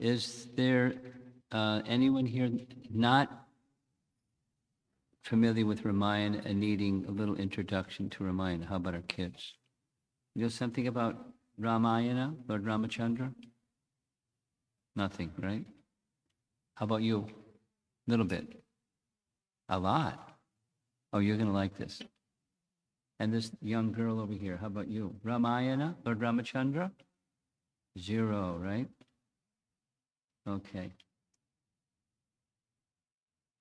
Is there anyone here not familiar with Ramayana and needing a little introduction to Ramayana? How about our kids? You know something about Ramayana, Lord Ramachandra? Nothing, right? How about you? A little bit. A lot. Oh, you're going to like this. And this young girl over here, how about you? Ramayana, Lord Ramachandra? 0, right? Okay.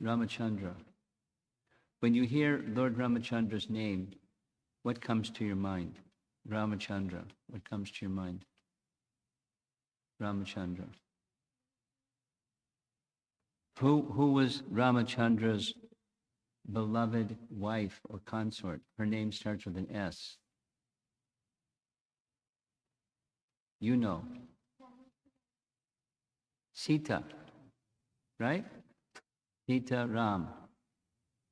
Ramachandra. When you hear Lord Ramachandra's name, what comes to your mind? Ramachandra, what comes to your mind? Ramachandra. Who was Ramachandra's beloved wife or consort? Her name starts with an S. You know. Sita, right? Sita Ram,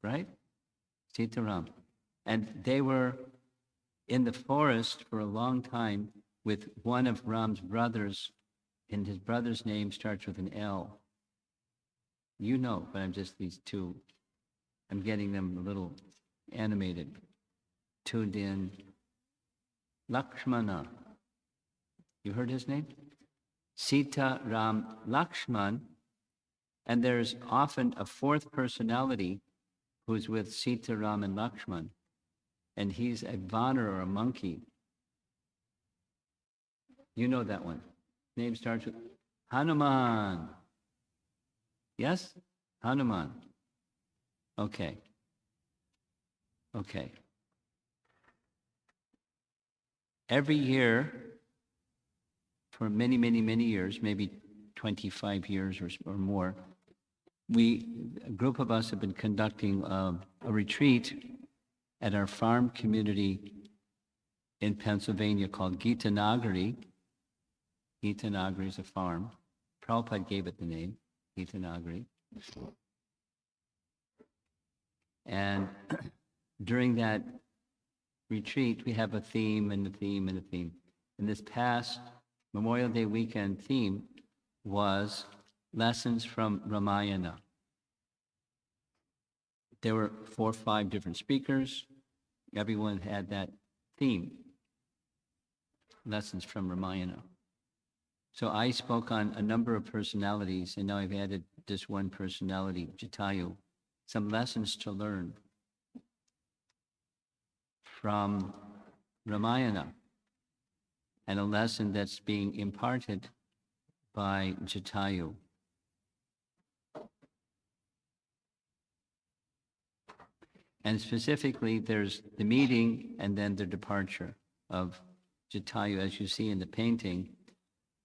right? Sita Ram. And they were in the forest for a long time with one of Ram's brothers, and his brother's name starts with an L. You know, but I'm just these two. I'm getting them a little animated, tuned in. Lakshmana. You heard his name? Sita Ram Lakshman. And there's often a fourth personality who's with Sita Ram and Lakshman. And he's a Vanar or a monkey. You know that one. Name starts with Hanuman. Yes? Hanuman. Okay. Okay. Every year, for many, many, many years, maybe 25 years or more, a group of us have been conducting a retreat at our farm community in Pennsylvania called Gita Nagari. Gita Nagari is a farm. Prabhupada gave it the name, Gita Nagari. And during that retreat, we have a theme and a theme and a theme. And this past Memorial Day weekend theme was lessons from Ramayana. There were 4 or 5 different speakers. Everyone had that theme, lessons from Ramayana. So I spoke on a number of personalities, and now I've added this one personality, Jatayu, some lessons to learn from Ramayana, and a lesson that's being imparted by Jatayu. And specifically, there's the meeting and then the departure of Jatayu, as you see in the painting.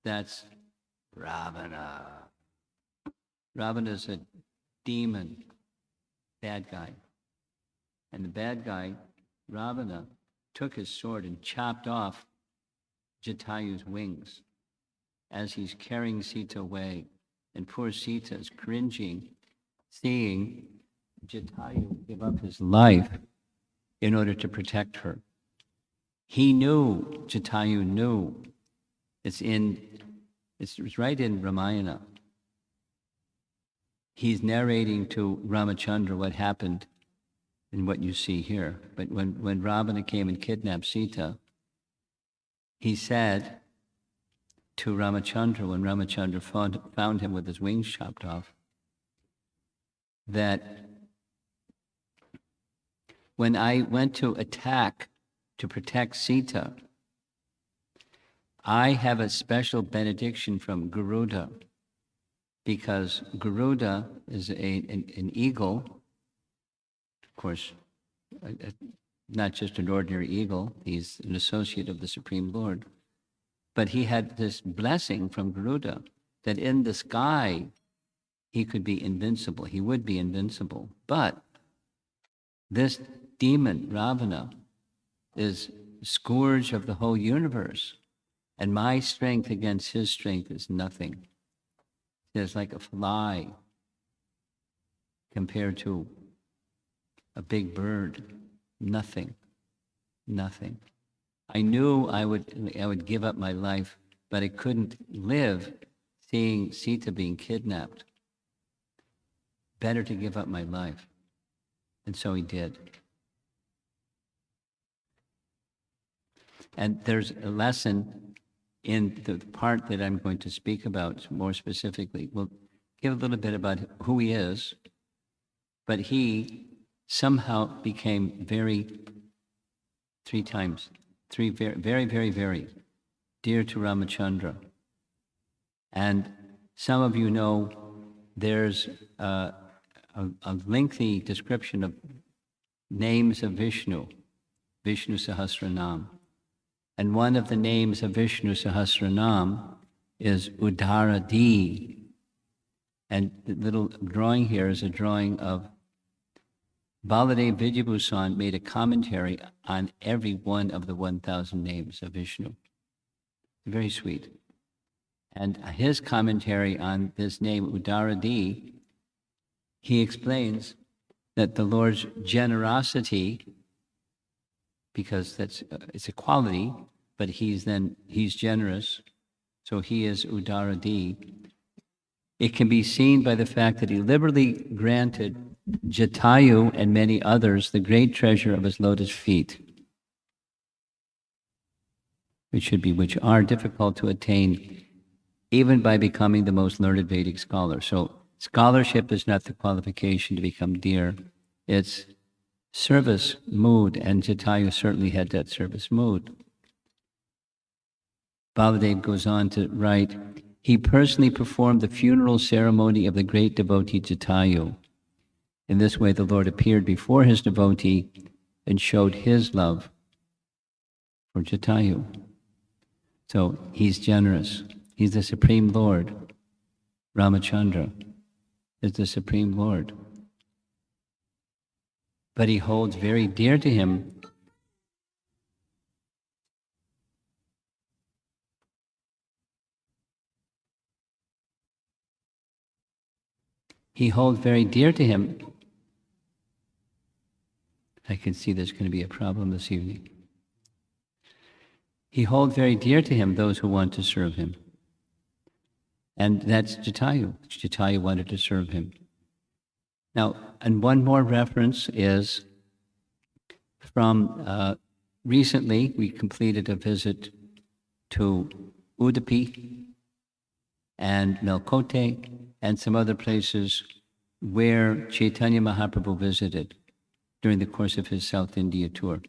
That's Ravana. Ravana's a demon, bad guy. And the bad guy, Ravana, took his sword and chopped off Jatayu's wings as he's carrying Sita away. And poor Sita is cringing, seeing Jatayu give up his life in order to protect her. He knew, Jatayu knew. It's right in Ramayana. He's narrating to Ramachandra what happened and what you see here. But when Ravana came and kidnapped Sita, he said to Ramachandra, when Ramachandra found him with his wings chopped off, that when I went to attack to protect Sita, I have a special benediction from Garuda, because Garuda is an eagle, of course, not just an ordinary eagle, he's an associate of the Supreme Lord, but he had this blessing from Garuda that in the sky he could be invincible, he would be invincible. But this demon, Ravana, is scourge of the whole universe, and my strength against his strength is nothing. It's like a fly compared to a big bird. Nothing. Nothing. I knew I would give up my life, but I couldn't live seeing Sita being kidnapped. Better to give up my life. And so he did. And there's a lesson in the part that I'm going to speak about more specifically. We'll give a little bit about who he is, but he somehow became very very dear to Ramachandra. And some of you know there's a lengthy description of names of Vishnu, Vishnu Sahasranam. And one of the names of Vishnu Sahasranam is Udaradi. And the little drawing here is a drawing of Baladev Vidyabhusan made a commentary on every one of the 1,000 names of Vishnu. Very sweet. And his commentary on this name, Udaradi, he explains that the Lord's generosity, because it's a quality, but he's generous, so he is Udaradi. It can be seen by the fact that he liberally granted Jatayu and many others the great treasure of his lotus feet, which are difficult to attain even by becoming the most learned Vedic scholar. So scholarship is not the qualification to become dear, it's service mood, and Jatayu certainly had that service mood. Baladev goes on to write, he personally performed the funeral ceremony of the great devotee Jatayu. In this way, the Lord appeared before his devotee and showed his love for Jatayu. So he's generous. He's the Supreme Lord. Ramachandra is the Supreme Lord. But he holds very dear to him I can see there's going to be a problem this evening. He holds very dear to him those who want to serve him. And that's Jatayu. Jatayu wanted to serve him. Now, and one more reference is from recently we completed a visit to Udupi and Melkote and some other places where Chaitanya Mahaprabhu visited during the course of his South India tour.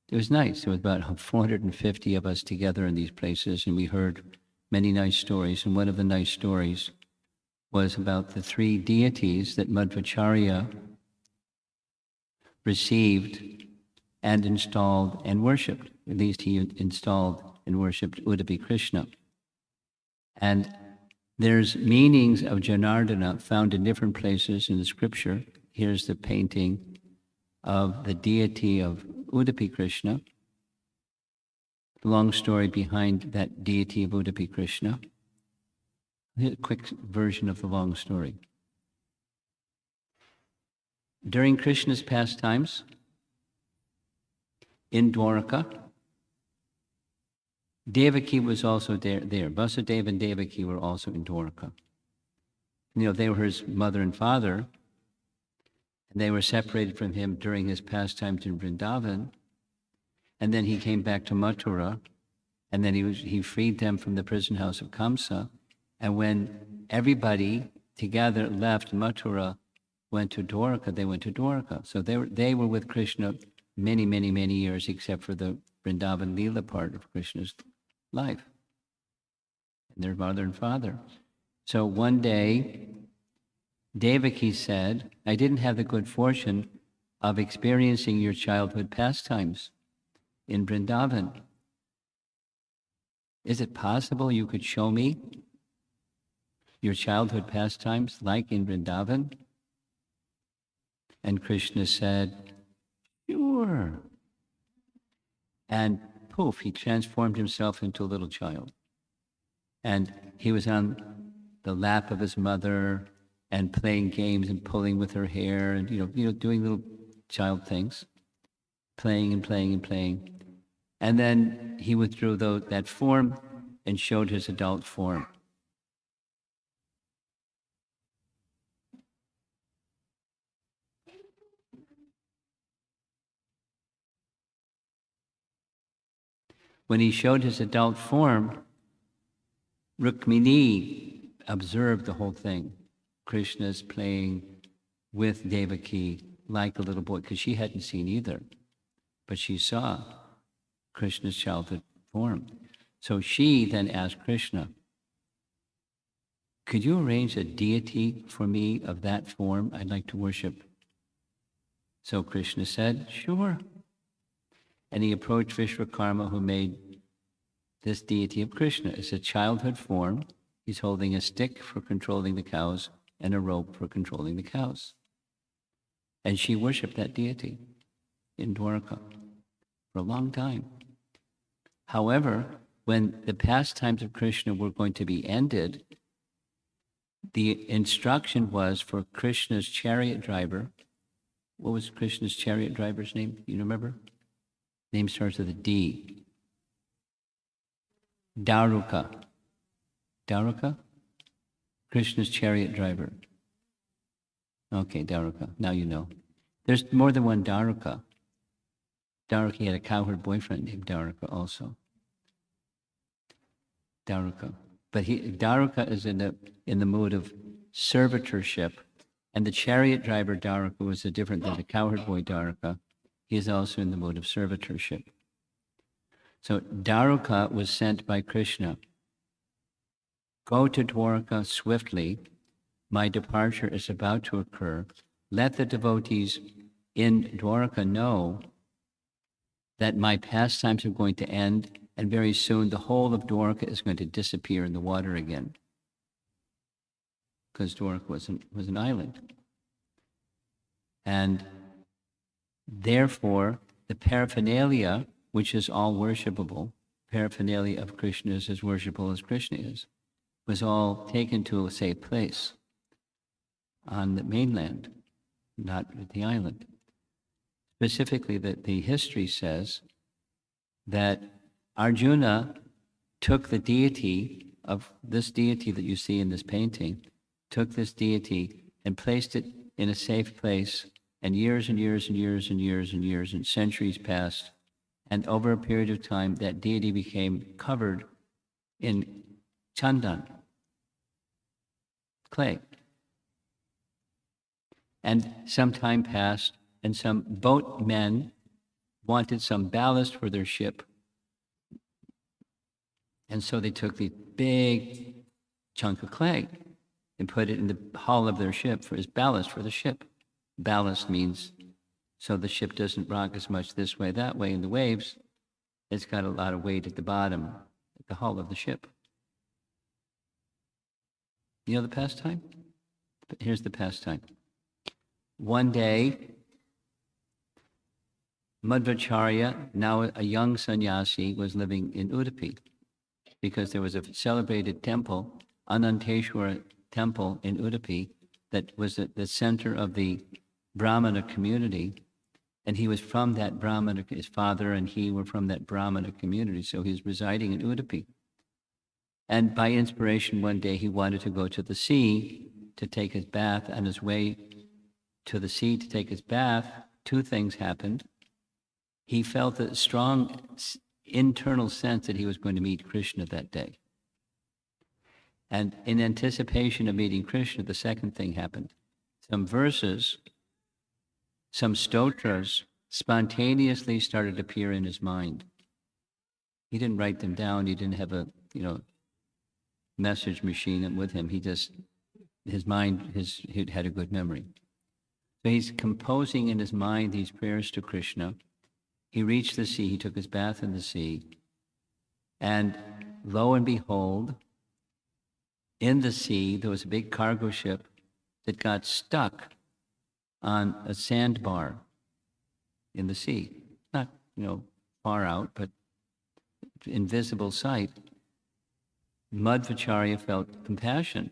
It was nice. There was about 450 of us together in these places, and we heard many nice stories. And one of the nice stories was about the three deities that Madhvacharya received and installed and worshipped. At least he installed and worshipped Udupi Krishna. And there's meanings of Janardana found in different places in the scripture. Here's the painting of the deity of Udupi Krishna. The long story behind that deity of Udupi Krishna. Here's a quick version of the long story. During Krishna's pastimes in Dwaraka, Devaki was also there. Vasudeva and Devaki were also in Dwaraka. You know, they were his mother and father, and they were separated from him during his pastimes in Vrindavan. And then he came back to Mathura, and then he freed them from the prison house of Kamsa. And when everybody together left Mathura, went to Dwaraka, they went to Dwaraka. So they were with Krishna many, many, many years, except for the Vrindavan Leela part of Krishna's life, and their mother and father. So one day, Devaki said, I didn't have the good fortune of experiencing your childhood pastimes in Vrindavan. Is it possible you could show me your childhood pastimes like in Vrindavan? And Krishna said, sure. And poof, he transformed himself into a little child. And he was on the lap of his mother and playing games and pulling with her hair and, doing little child things, playing and playing and playing. And then he withdrew that form and showed his adult form. when he showed his adult form, Rukmini observed the whole thing. Krishna's playing with Devaki like a little boy, because she hadn't seen either, but she saw Krishna's childhood form. So she then asked Krishna, could you arrange a deity for me of that form? I'd like to worship. So Krishna said, sure. And he approached Vishwakarma, who made this deity of Krishna. It's a childhood form. He's holding a stick for controlling the cows and a rope for controlling the cows. And she worshipped that deity in Dwarka for a long time. However, when the pastimes of Krishna were going to be ended, the instruction was for Krishna's chariot driver. What was Krishna's chariot driver's name? You remember? Name starts with a D. Daruka. Daruka? Krishna's chariot driver. Okay, Daruka. Now you know. There's more than one Daruka. Daruka had a cowherd boyfriend named Daruka also. Daruka. But Daruka is in the mood of servitorship, and the chariot driver Daruka was different than the cowherd boy Daruka. He is also in the mood of servitorship. So Daruka was sent by Krishna. Go to Dwarka swiftly. My departure is about to occur. Let the devotees in Dwarka know that my pastimes are going to end, and very soon the whole of Dwarka is going to disappear in the water again, because Dwarka was an island. And therefore, the paraphernalia, which is all worshipable, paraphernalia of Krishna is as worshipable as Krishna is, was all taken to a safe place on the mainland, not at the island. Specifically, the history says that Arjuna took the deity of this deity that you see in this painting, took this deity and placed it in a safe place, and years and years and years and years and years and centuries passed, and over a period of time, that deity became covered in chandan, clay. And some time passed, and some boatmen wanted some ballast for their ship. And so they took the big chunk of clay and put it in the hull of their ship as ballast for the ship. Ballast means so the ship doesn't rock as much this way, that way in the waves. It's got a lot of weight at the bottom, at the hull of the ship. You know the pastime? Here's the pastime. One day, Madhvacharya, now a young sannyasi, was living in Udupi, because there was a celebrated temple, Ananteshwara temple in Udupi, that was at the center of the Brahmana community. And he was from that Brahmana, his father and he were from that Brahmana community, so he was residing in Udupi. And by inspiration, one day he wanted to go to the sea to take his bath. On his way to the sea to take his bath, two things happened. He felt a strong internal sense that he was going to meet Krishna that day. And in anticipation of meeting Krishna, the second thing happened. Some verses, some stotras spontaneously started to appear in his mind. He didn't write them down. He didn't have a, message machine with him. His mind, he had a good memory. So he's composing in his mind these prayers to Krishna. He reached the sea. He took his bath in the sea. And lo and behold, in the sea, there was a big cargo ship that got stuck on a sandbar in the sea. Not, far out, but invisible sight. Madhvacharya felt compassion.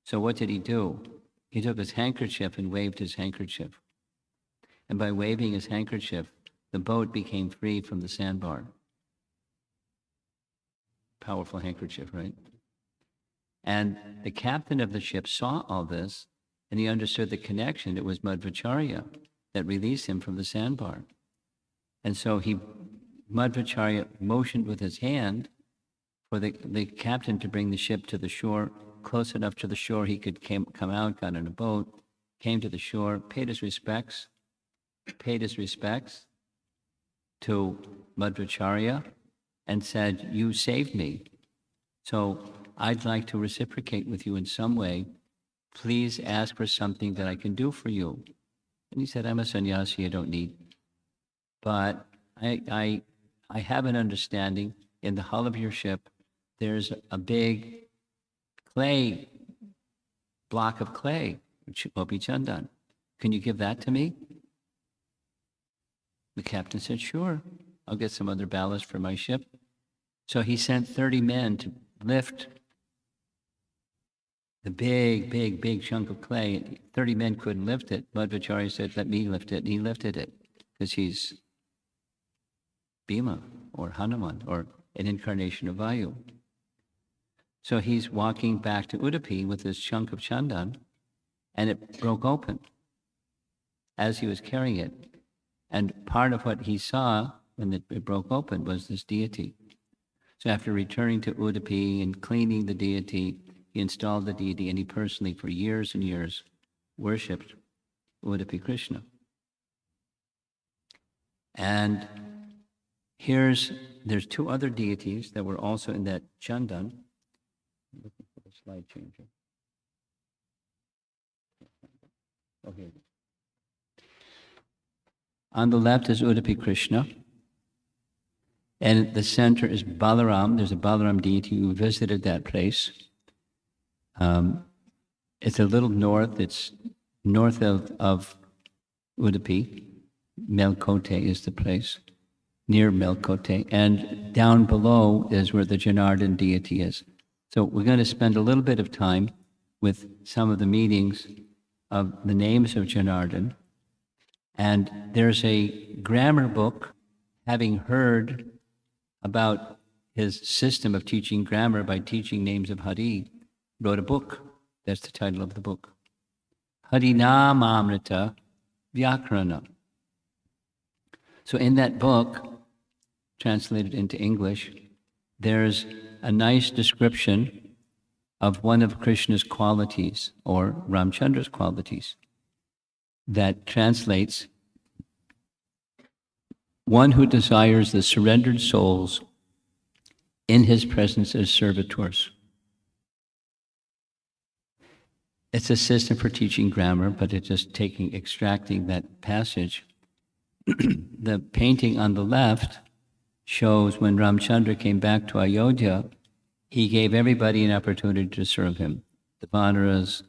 So what did he do? He took his handkerchief and waved his handkerchief. And by waving his handkerchief, the boat became free from the sandbar. Powerful handkerchief, right? And the captain of the ship saw all this, and he understood the connection. It was Madhvacharya that released him from the sandbar. And so he Madhvacharya motioned with his hand for the captain to bring the ship to the shore, close enough to the shore he could come out, got on a boat, came to the shore, paid his respects to Madhvacharya, and said, "You saved me, so I'd like to reciprocate with you in some way. Please ask for something that I can do for you." And he said, "I'm a sannyasi, I don't need. But I have an understanding, in the hull of your ship, there's a big block of clay, Gopi Chandan. Can you give that to me?" The captain said, "Sure, I'll get some other ballast for my ship." So he sent 30 men to lift the big chunk of clay. 30 men couldn't lift it. Madhvacharya said, "Let me lift it." And he lifted it because he's Bhima or Hanuman or an incarnation of Vayu. So he's walking back to Udupi with this chunk of chandan, and it broke open as he was carrying it. And part of what he saw when it broke open was this deity. So after returning to Udupi and cleaning the deity, he installed the deity, and he personally, for years and years, worshipped Udupi Krishna. And there's two other deities that were also in that chandan. I'm looking for the slide changer. Okay. On the left is Udupi Krishna, and the center is Balaram. There's a Balaram deity who visited that place. It's a little north. It's north of Udupi. Melkote is the place, near Melkote. And down below is where the Janardhan deity is. So we're going to spend a little bit of time with some of the meanings of the names of Janardhan. And there's a grammar book, having heard about his system of teaching grammar by teaching names of Hari, wrote a book. That's the title of the book. Harinamamrita Vyakarana. So in that book, translated into English, there's a nice description of one of Krishna's qualities, or Ramchandra's qualities, that translates, "One who desires the surrendered souls in his presence as servitors." It's a system for teaching grammar, but it's just extracting that passage. The painting on the left shows when Ramchandra came back to Ayodhya, he gave everybody an opportunity to serve him. The Vanaras,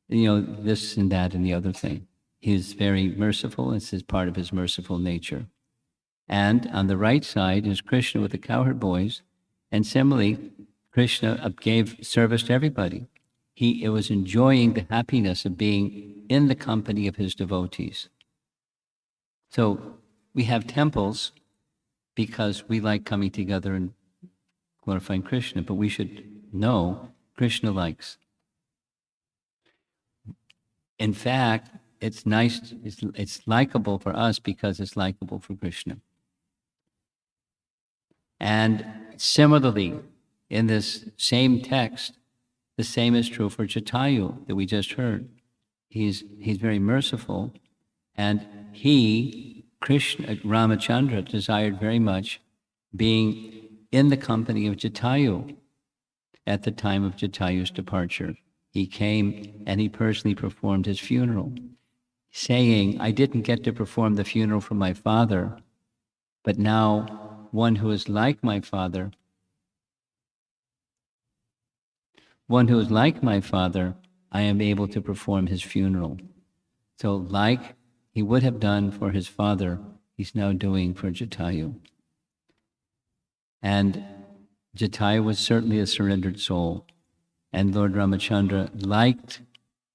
this and that and the other thing. He's very merciful. This is part of his merciful nature. And on the right side is Krishna with the cowherd boys. And similarly, Krishna gave service to everybody. It was enjoying the happiness of being in the company of his devotees. So we have temples because we like coming together and glorifying Krishna, but we should know Krishna likes. In fact, it's nice, it's likable for us because it's likable for Krishna. And similarly, in this same text, the same is true for Jatayu that we just heard. He's very merciful, and Krishna, Ramachandra, desired very much being in the company of Jatayu at the time of Jatayu's departure. He came and he personally performed his funeral, saying, "I didn't get to perform the funeral for my father, but now one who is like my father, I am able to perform his funeral." So like he would have done for his father, he's now doing for Jatayu. And Jatayu was certainly a surrendered soul, and Lord Ramachandra liked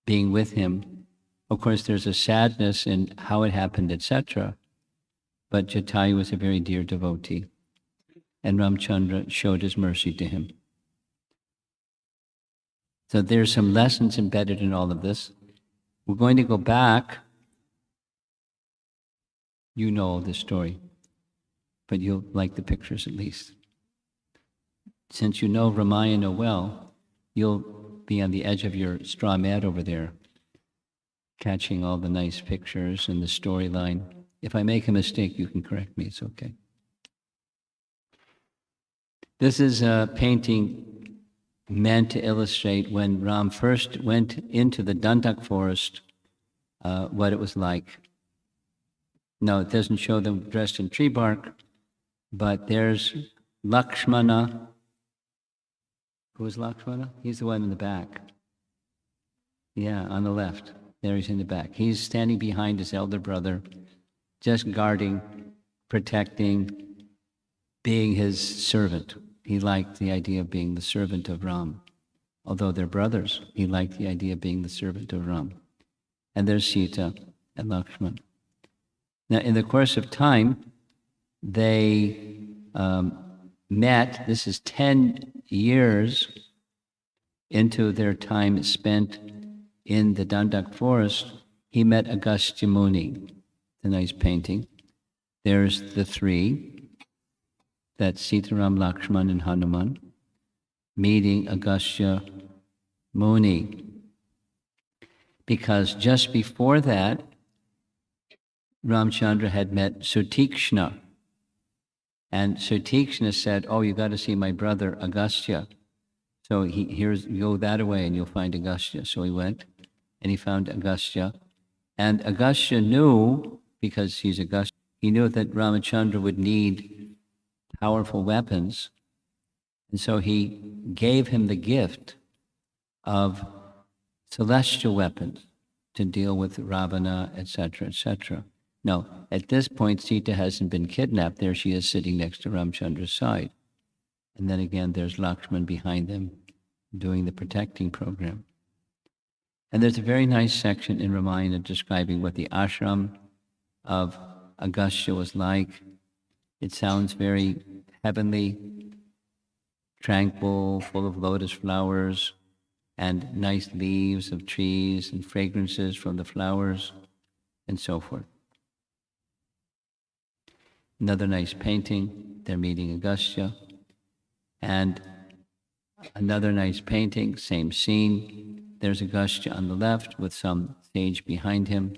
being with him. Of course, there's a sadness in how it happened, etc., but Jatayu was a very dear devotee, and Ramachandra showed his mercy to him. So there's some lessons embedded in all of this. We're going to go back. You know the story. but you'll like the pictures at least. Since you know Ramayana well, you'll be on the edge of your straw mat over there, catching all the nice pictures and the storyline. If I make a mistake, you can correct me, it's okay. This is a painting meant to illustrate when Ram first went into the Dandaka forest, what it was like. No, it doesn't show them dressed in tree bark, but there's Lakshmana. Who is Lakshmana? He's the one in the back. Yeah, on the left. There he's in the back. He's standing behind his elder brother, just guarding, protecting, being his servant. He liked the idea of being the servant of Ram. Although they're brothers, he liked the idea of being the servant of Ram. And there's Sita and Lakshman. Now, in the course of time, they met. This is 10 years into their time spent in the Dandaka forest. He met Agastya Muni. The nice painting. There's the three. That's Sitaram, Lakshman, and Hanuman meeting Agastya Muni. Because just before that, Ramchandra had met Sutikshna. And Sutikshna said, oh, you got to see my brother Agastya. So go that way and you'll find Agastya. So he went and he found Agastya. And Agastya knew, because he's Agastya, he knew that Ramachandra would need powerful weapons. And so he gave him the gift of celestial weapons to deal with Ravana, etc., etc. Now, at this point, Sita hasn't been kidnapped. There she is sitting next to Ramchandra's side. And then again, there's Lakshman behind them doing the protecting program. And there's a very nice section in Ramayana describing what the ashram of Agastya was like. It sounds very heavenly, tranquil, full of lotus flowers and nice leaves of trees and fragrances from the flowers and so forth. Another nice painting, they're meeting Agastya. And another nice painting, same scene. There's Agastya on the left with some sage behind him.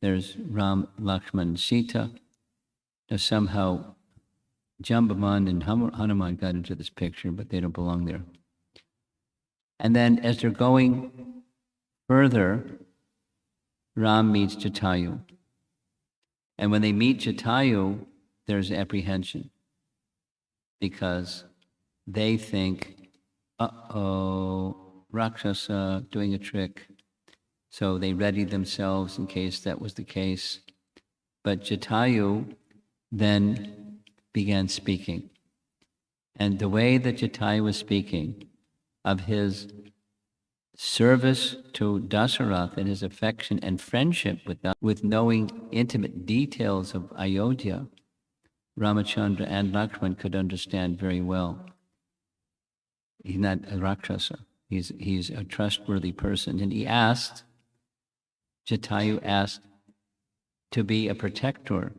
There's Ram, Lakshman, and Sita. Now somehow Jambaman and Hanuman got into this picture, but they don't belong there. And then as they're going further, Ram meets Jatayu. And when they meet Jatayu, there's apprehension because they think, uh-oh, Rakshasa doing a trick. So they readied themselves in case that was the case. But Jatayu then began speaking. And the way that Jatayu was speaking of his service to Dasarath and his affection and friendship with knowing intimate details of Ayodhya, Ramachandra and Lakshman could understand very well. He's not a Rakshasa. He's a trustworthy person. And Jatayu asked to be a protector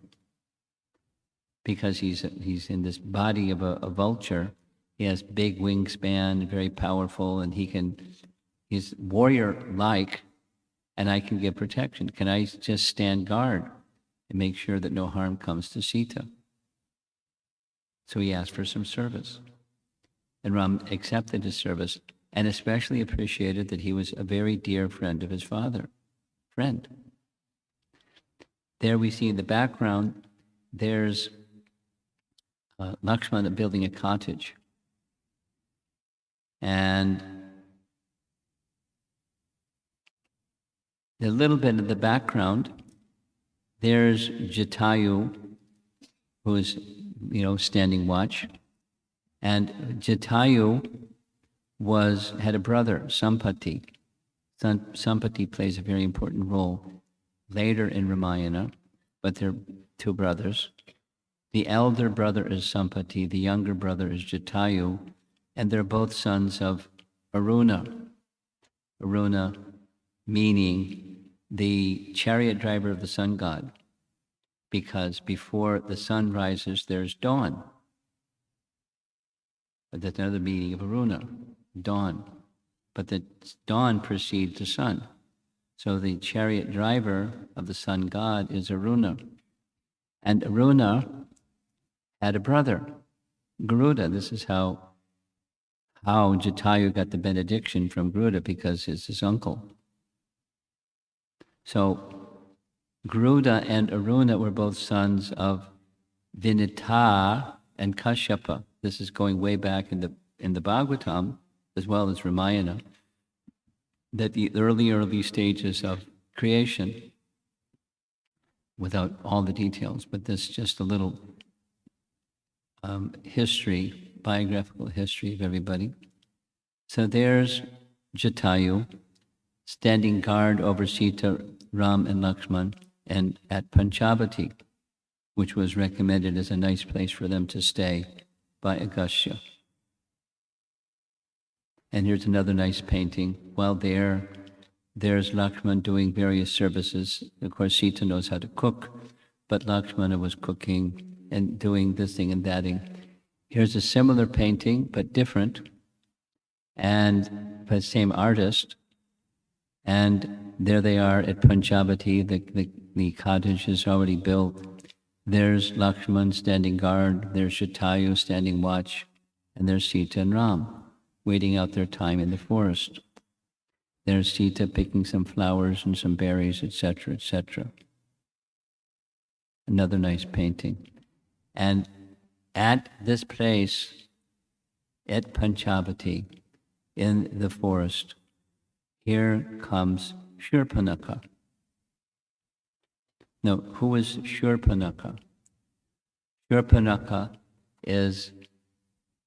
because he's in this body of a vulture. He has big wingspan, very powerful, and he's warrior-like, and I can give protection. Can I just stand guard and make sure that no harm comes to Sita? So he asked for some service. And Ram accepted his service and especially appreciated that he was a very dear friend of his father. Friend. There we see in the background, there's Lakshmana building a cottage. And a little bit of the background, there's Jatayu, who is, standing watch. And Jatayu had a brother, Sampati. Sampati plays a very important role later in Ramayana, but they're two brothers. The elder brother is Sampati, the younger brother is Jatayu, and they're both sons of Aruna. Aruna meaning the chariot driver of the sun god. because before the sun rises, there's dawn. But that's another meaning of Aruna, dawn. But the dawn precedes the sun. So the chariot driver of the sun god is Aruna. And Aruna had a brother, Garuda. This is how Jatayu got the benediction from Garuda, because it's his uncle. So Garuda and Aruna were both sons of Vinita and Kashyapa. This is going way back in the Bhagavatam, as well as Ramayana, that the early stages of creation, without all the details, but this is just a little history, biographical history of everybody. So there's Jatayu standing guard over Sita, Ram, and Lakshman, and at Panchavati, which was recommended as a nice place for them to stay by Agastya. And here's another nice painting. While there's Lakshman doing various services. Of course, Sita knows how to cook, but Lakshmana was cooking and doing this thing and that thing. Here's a similar painting, but different, and by the same artist. And there they are at Panchavati. The cottage is already built. There's Lakshman standing guard. There's Jatayu standing watch. And there's Sita and Ram waiting out their time in the forest. There's Sita picking some flowers and some berries, etc., etc. Another nice painting. And at this place, at Panchavati, in the forest, here comes Shurpanakha. Now, who is Shurpanakha? Shurpanakha is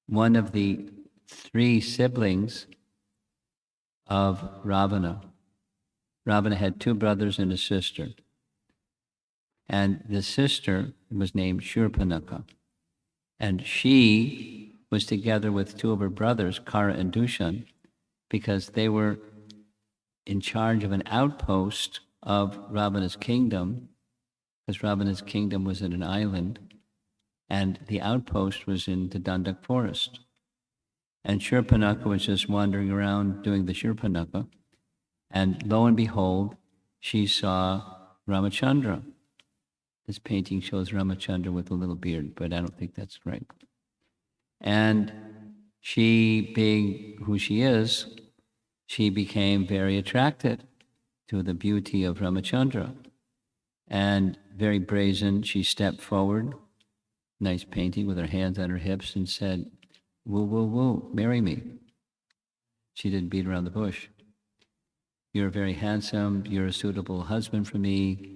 one of the 3 siblings of Ravana. Ravana had 2 brothers and a sister. And the sister was named Shurpanakha. And she was together with 2 of her brothers, Kara and Dushan, because they were in charge of an outpost of Ravana's kingdom, because Ravana's kingdom was in an island, and the outpost was in the Dandaka forest. And Shurpanakha was just wandering around doing the Shurpanakha, and lo and behold, she saw Ramachandra. This painting shows Ramachandra with a little beard, but I don't think that's right. And she, being who she is, she became very attracted to the beauty of Ramachandra. And very brazen, she stepped forward, nice painting with her hands on her hips, and said, "Woo, woo, woo, marry me." She didn't beat around the bush. "You're very handsome, you're a suitable husband for me.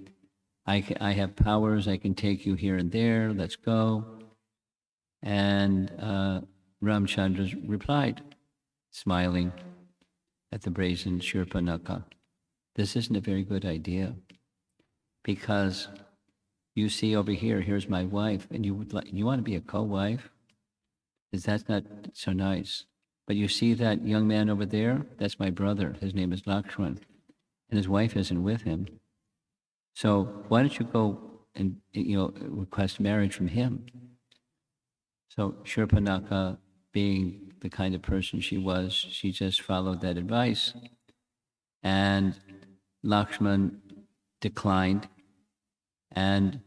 I have powers, I can take you here and there, let's go." And Ramchandra replied, smiling at the brazen Shurpanakha, "This isn't a very good idea, because you see over here, here's my wife, and you want to be a co-wife? Because that's not so nice. But you see that young man over there? That's my brother. His name is Lakshman, and his wife isn't with him. So why don't you go and request marriage from him?" So Shurpanakha, being the kind of person she was, she just followed that advice. And Lakshman declined. And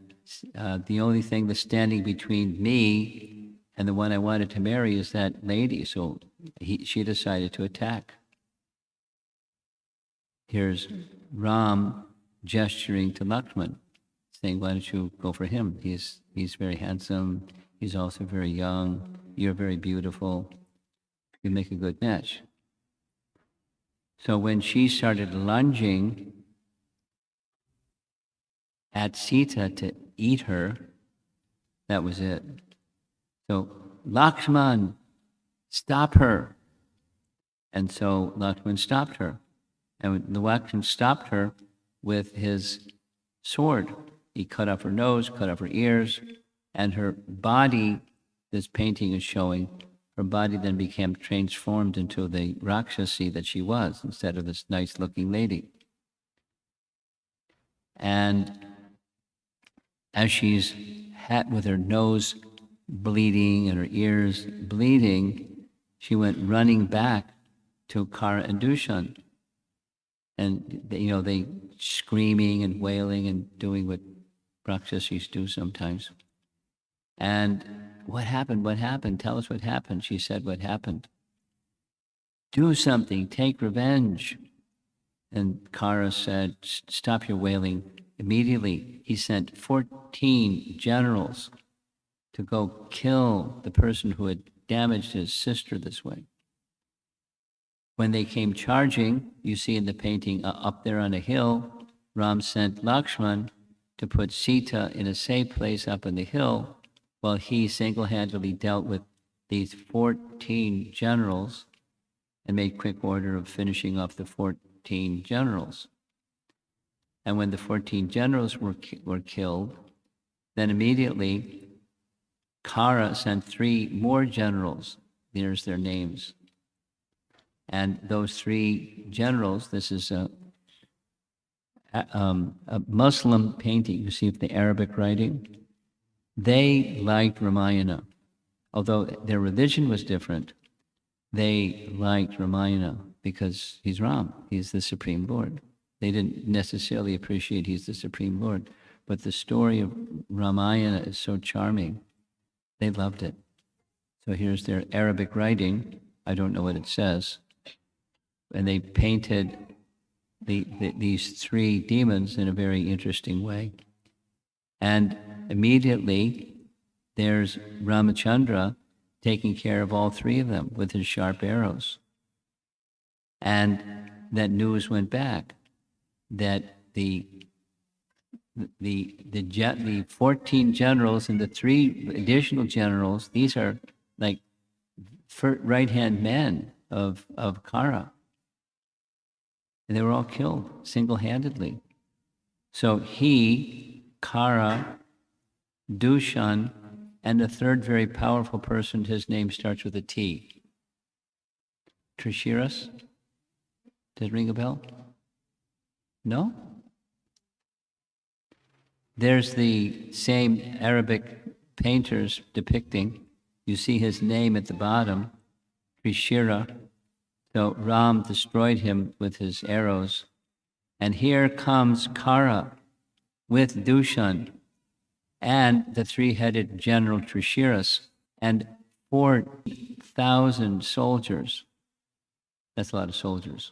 the only thing that's standing between me and the one I wanted to marry is that lady. So she decided to attack. Here's Ram gesturing to Lakshman, saying, "Why don't you go for him? He's very handsome. He's also very young. You're very beautiful. You make a good match." So when she started lunging at Sita to eat her, that was it. So, "Lakshman, stop her." And so Lakshman stopped her. And when the Lakshman stopped her with his sword, he cut off her nose, cut off her ears, and her body, this painting is showing, her body then became transformed into the Rakshasi that she was, instead of this nice-looking lady. And as she's with her nose bleeding and her ears bleeding, she went running back to Kara and Dushan. And, they screaming and wailing and doing what Rakshasas do sometimes. And what happened? What happened? Tell us what happened. She said, what happened? Do something, take revenge. And Kara said, stop your wailing. Immediately, he sent 14 generals to go kill the person who had damaged his sister this way. When they came charging, you see in the painting up there on a hill, Ram sent Lakshman to put Sita in a safe place up on the hill, while he single-handedly dealt with these 14 generals and made quick order of finishing off the 14 generals. And when the 14 generals were killed, then immediately Kara sent 3 more generals. There's their names. And those 3 generals, this is a Muslim painting, you see the Arabic writing, they liked Ramayana. Although their religion was different, they liked Ramayana because he's Ram, he's the Supreme Lord. They didn't necessarily appreciate he's the Supreme Lord, but the story of Ramayana is so charming, they loved it. So here's their Arabic writing, I don't know what it says, and they painted these 3 demons in a very interesting way. And immediately, there's Ramachandra taking care of all 3 of them with his sharp arrows. And that news went back that the 14 generals and the 3 additional generals, these are like right-hand men of Kara. And they were all killed single-handedly. So he, Kara, Dushan, and a third very powerful person, his name starts with a T. Trishiras? Does it ring a bell? No? There's the same Arabic painters depicting. You see his name at the bottom, Trishira. So Ram destroyed him with his arrows. And here comes Kara with Dushan and the 3-headed general Trishiras and 4,000 soldiers. That's a lot of soldiers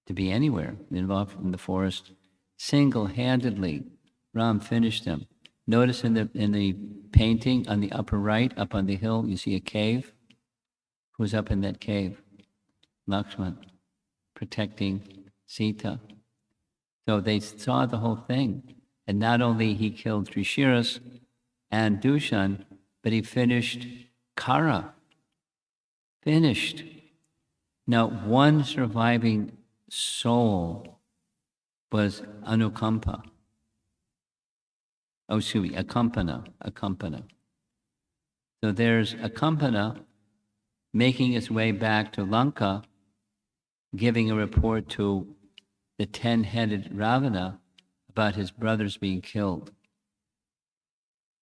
to be anywhere involved in the forest. Single-handedly, Ram finished them. Notice in the painting on the upper right, up on the hill, you see a cave. Who's up in that cave? Lakshman, protecting Sita. So they saw the whole thing. And not only he killed Trishiras and Dushan, but he finished Kara. Finished. Now, one surviving soul was Anukampa. Oh, excuse me, Akampana. So there's Akampana making its way back to Lanka, giving a report to the 10-headed Ravana about his brothers being killed.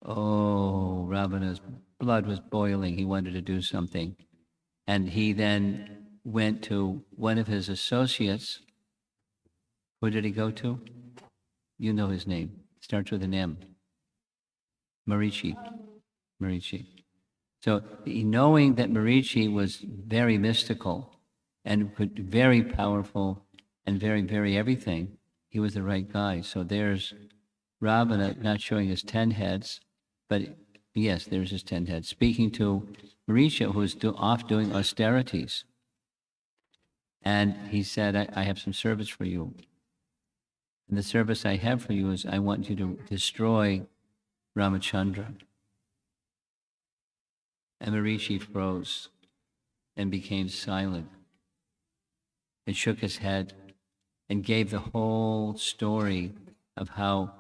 Oh, Ravana's blood was boiling. He wanted to do something. And he then went to one of his associates. Who did he go to? You know his name. Starts with an M. Marichi. So knowing that Marichi was very mystical and very powerful and very, very everything, he was the right guy. So there's Ravana not showing his 10 heads, but yes, there's his 10 heads, speaking to Marichi, who's off doing austerities. And he said, I have some service for you. And the service I have for you is I want you to destroy Ramachandra. And Marichi froze and became silent and shook his head and gave the whole story of how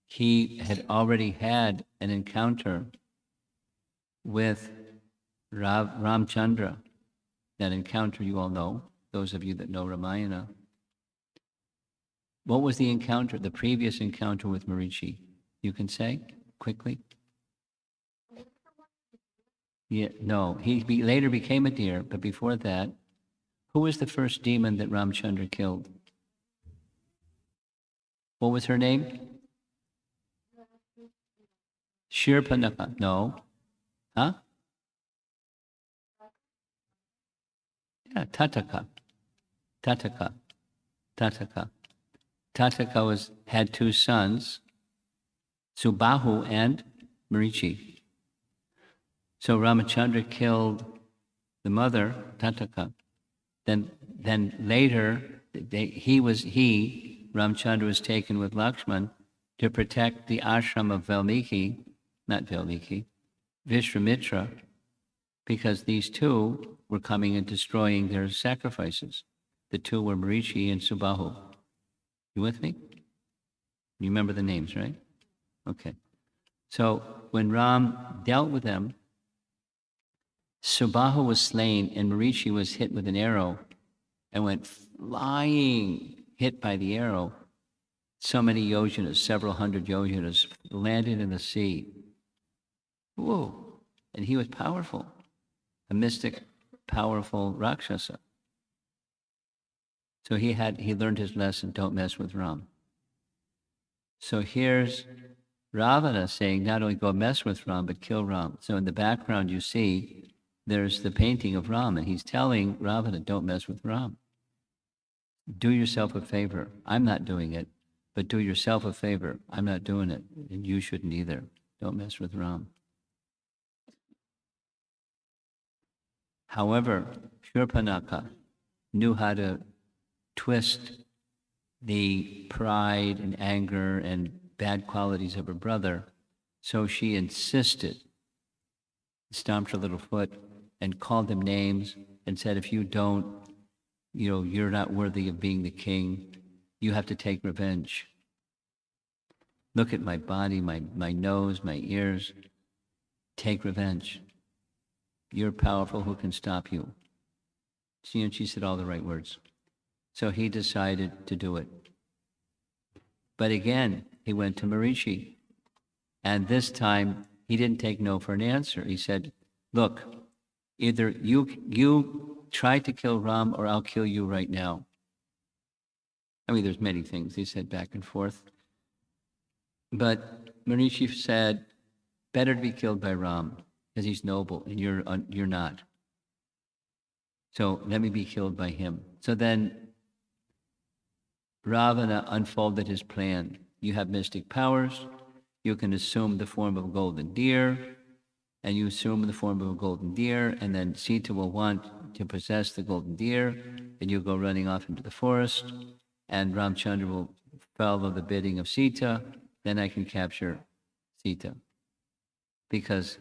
he had already had an encounter with Ramchandra. That encounter you all know, those of you that know Ramayana. What was the encounter, the previous encounter with Marichi? You can say quickly? Yeah, no, later became a deer, but before that, who was the first demon that Ramchandra killed? What was her name? Shurpanakha. No. Huh? Yeah, Tataka. Tataka. Tataka. Tataka had two sons, Subahu and Marichi. So Ramachandra killed the mother, Tataka. Then later, Ramchandra was taken with Lakshman to protect the ashram of Vishwamitra, because these two were coming and destroying their sacrifices. The two were Marichi and Subahu. You with me? You remember the names, right? Okay. So when Ram dealt with them, Subahu was slain and Marichi was hit with an arrow and went flying, hit by the arrow. So many yojanas, several hundred yojanas, landed in the sea. Whoa. And he was powerful, a mystic, powerful Rakshasa. So he learned his lesson, don't mess with Ram. So here's Ravana saying, not only go mess with Ram, but kill Ram. So in the background you see, there's the painting of Ram, and he's telling Ravana, don't mess with Ram. Do yourself a favor. I'm not doing it, but do yourself a favor. I'm not doing it, and you shouldn't either. Don't mess with Ram. However, Shurpanakha knew how to twist the pride and anger and bad qualities of her brother, so she insisted, stomped her little foot, and called him names and said, if you don't, you're not worthy of being the king. You have to take revenge. Look at my body, my nose, my ears. Take revenge. You're powerful. Who can stop you? She said all the right words. So he decided to do it. But again, he went to Marichi. And this time, he didn't take no for an answer. He said, look, either you try to kill Ram or I'll kill you right now. I mean, there's many things he said back and forth. But Marichi said, better to be killed by Ram, because he's noble and you're not. So let me be killed by him. So then Ravana unfolded his plan. You have mystic powers. You can assume the form of a golden deer, and you assume the form of a golden deer, and then Sita will want to possess the golden deer, and you go running off into the forest, and Ramchandra will follow the bidding of Sita, then I can capture Sita. Because,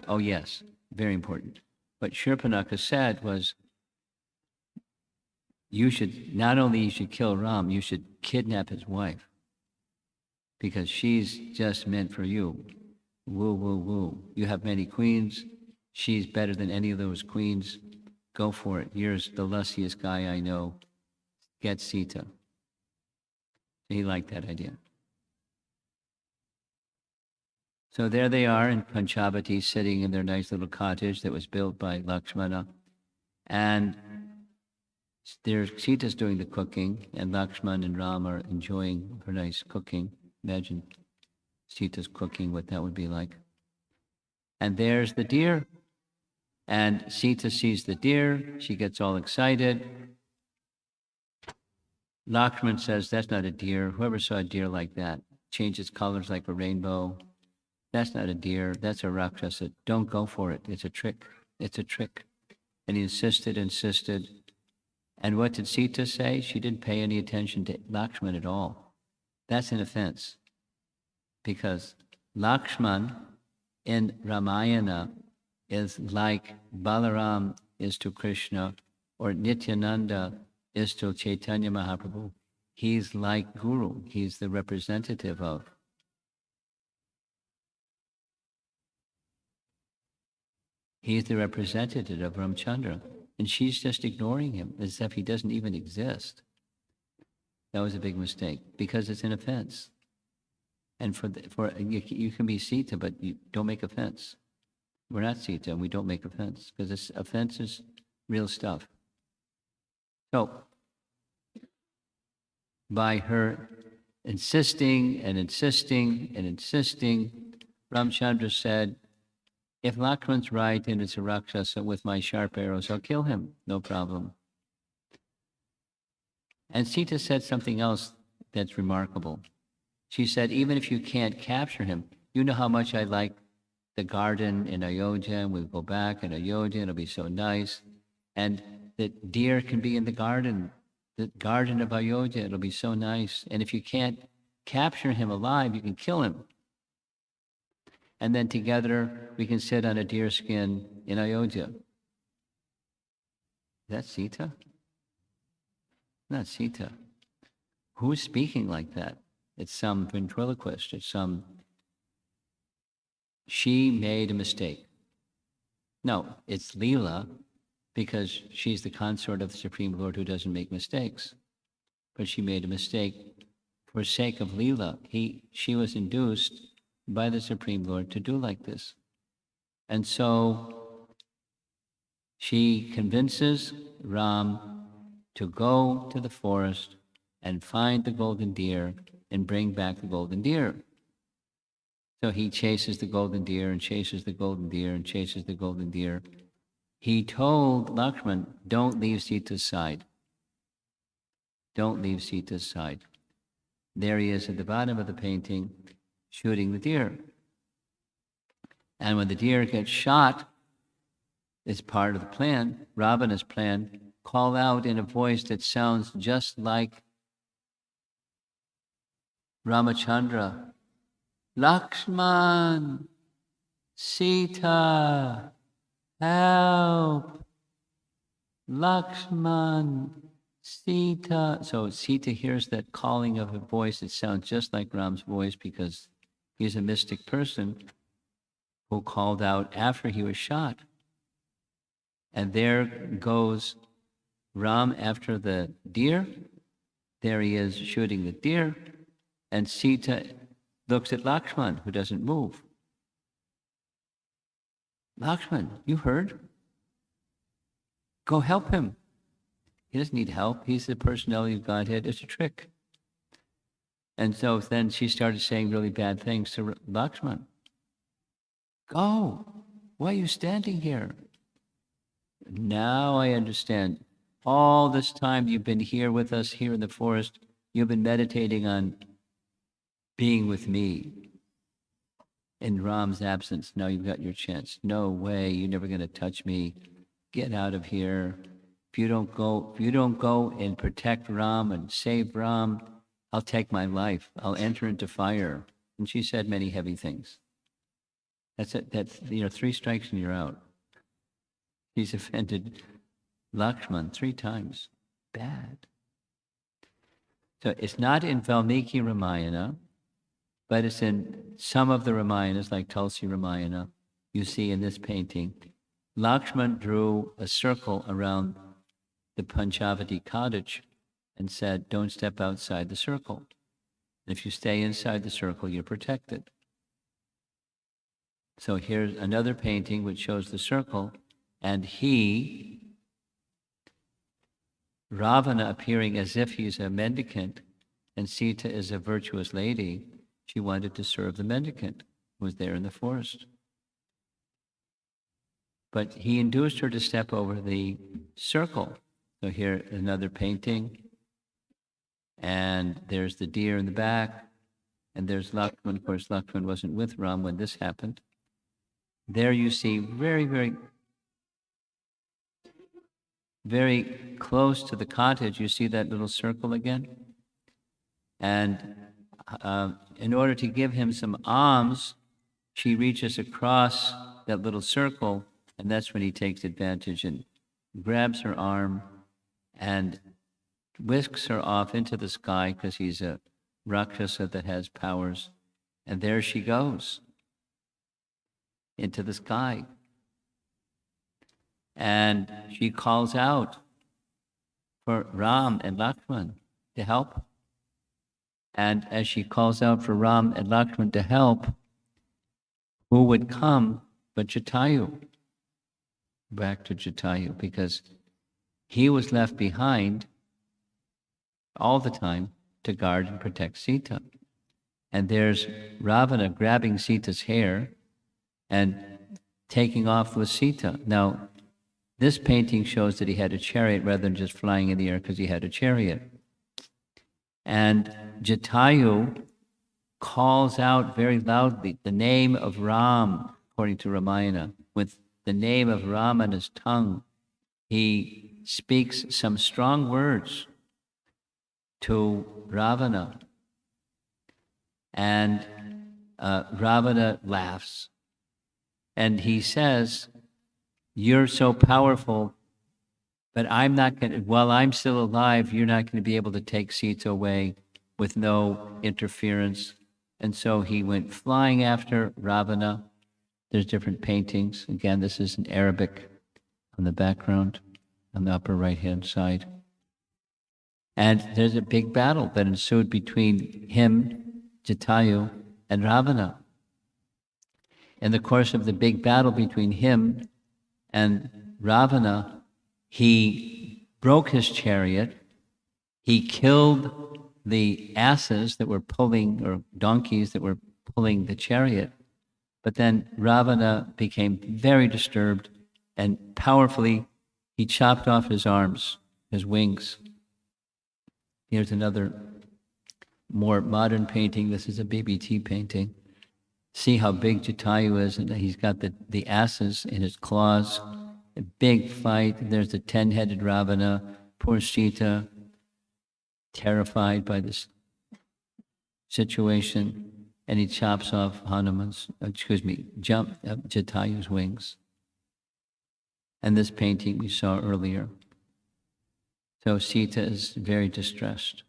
oh yes, very important. What Shurpanakha said was, not only you should kill Ram, you should kidnap his wife, because she's just meant for you. Woo, woo, woo. You have many queens. She's better than any of those queens. Go for it. You're the lustiest guy I know. Get Sita. He liked that idea. So there they are in Panchavati, sitting in their nice little cottage that was built by Lakshmana. And Sita's doing the cooking, and Lakshman and Ram are enjoying her nice cooking. Imagine Sita's cooking, what that would be like. And there's the deer. And Sita sees the deer. She gets all excited. Lakshman says, that's not a deer. Whoever saw a deer like that, changes colors like a rainbow. That's not a deer. That's a Rakshasa. Don't go for it. It's a trick. It's a trick. And he insisted. And what did Sita say? She didn't pay any attention to Lakshman at all. That's an offense. Because Lakshman in Ramayana is like Balaram is to Krishna, or Nityananda is to Chaitanya Mahaprabhu. He's like Guru. He's the representative of. He's the representative of Ramchandra. And she's just ignoring him as if he doesn't even exist. That was a big mistake, because it's an offense. And you can be Sita, but you don't make offense. We're not Sita, and we don't make offense, because this offense is real stuff. So, by her insisting and insisting and insisting, Ramchandra said, if Lakshman's right and it's a Rakshasa with my sharp arrows, I'll kill him, no problem. And Sita said something else that's remarkable. She said, even if you can't capture him, you know how much I like the garden in Ayodhya, and we'll go back in Ayodhya, it'll be so nice. And the deer can be in the garden of Ayodhya, it'll be so nice. And if you can't capture him alive, you can kill him. And then together we can sit on a deer skin in Ayodhya. Is that Sita? Not Sita. Who's speaking like that? It's some ventriloquist. She made a mistake. No, it's Leela, because she's the consort of the Supreme Lord who doesn't make mistakes. But she made a mistake for sake of Leela. She was induced by the Supreme Lord to do like this. And so she convinces Ram to go to the forest and find the golden deer and bring back the golden deer. So he chases the golden deer and chases the golden deer and chases the golden deer. He told Lakshman, don't leave Sita's side. Don't leave Sita's side. There he is at the bottom of the painting, shooting the deer. And when the deer gets shot, it's part of the plan, Ravana's plan, call out in a voice that sounds just like Ramachandra, Lakshman, Sita, help, Lakshman, Sita. So Sita hears that calling of a voice. It sounds just like Ram's voice because he's a mystic person who called out after he was shot. And there goes Ram after the deer. There he is shooting the deer. And Sita looks at Lakshman, who doesn't move. Lakshman, you heard? Go help him. He doesn't need help. He's the personality of Godhead. It's a trick. And so then she started saying really bad things to Lakshman. Go. Why are you standing here? Now I understand. All this time you've been here with us, here in the forest, you've been meditating on being with me. In Ram's absence, now you've got your chance. No way, you're never going to touch me. Get out of here. If you don't go and protect Ram and save Ram, I'll take my life. I'll enter into fire. And she said many heavy things. That's it. That's 3 strikes and you're out. He's offended Lakshman 3 times. Bad. So it's not in Valmiki Ramayana, but it's in some of the Ramayanas, like Tulsi Ramayana. You see in this painting, Lakshman drew a circle around the Panchavati cottage and said, don't step outside the circle. And if you stay inside the circle, you're protected. So here's another painting which shows the circle, and Ravana appearing as if he's a mendicant, and Sita is a virtuous lady. She wanted to serve the mendicant who was there in the forest. But he induced her to step over the circle. So here, another painting. And there's the deer in the back. And there's Lakshman. Of course, Lakshman wasn't with Ram when this happened. There you see very, very, very close to the cottage, you see that little circle again? And in order to give him some alms, she reaches across that little circle, and that's when he takes advantage and grabs her arm and whisks her off into the sky because he's a Rakshasa that has powers. And there she goes into the sky. And she calls out for Ram and Lakshman to help. And as she calls out for Ram and Lakshman to help, who would come but Jatayu? Back to Jatayu, because he was left behind all the time to guard and protect Sita. And there's Ravana grabbing Sita's hair and taking off with Sita. Now, this painting shows that he had a chariot rather than just flying in the air, because he had a chariot. And Jatayu calls out very loudly the name of Ram, according to Ramayana, with the name of Ram on his tongue. He speaks some strong words to Ravana, and Ravana laughs. And he says, "You're so powerful, but I'm not going to, while I'm still alive, you're not going to be able to take Sita away with no interference." And so he went flying after Ravana. There's different paintings. Again, this is in Arabic on the background, on the upper right-hand side. And there's a big battle that ensued between him, Jatayu, and Ravana. In the course of the big battle between him and Ravana, he broke his chariot. He killed the asses that were pulling, or donkeys that were pulling the chariot. But then Ravana became very disturbed, and powerfully he chopped off his arms, his wings. Here's another more modern painting. This is a BBT painting. See how big Jatayu is, and he's got the asses in his claws. A big fight. There's the 10-headed Ravana. Poor Sita, terrified by this situation, and he chops off Jatayu's wings. And this painting we saw earlier. So Sita is very distressed.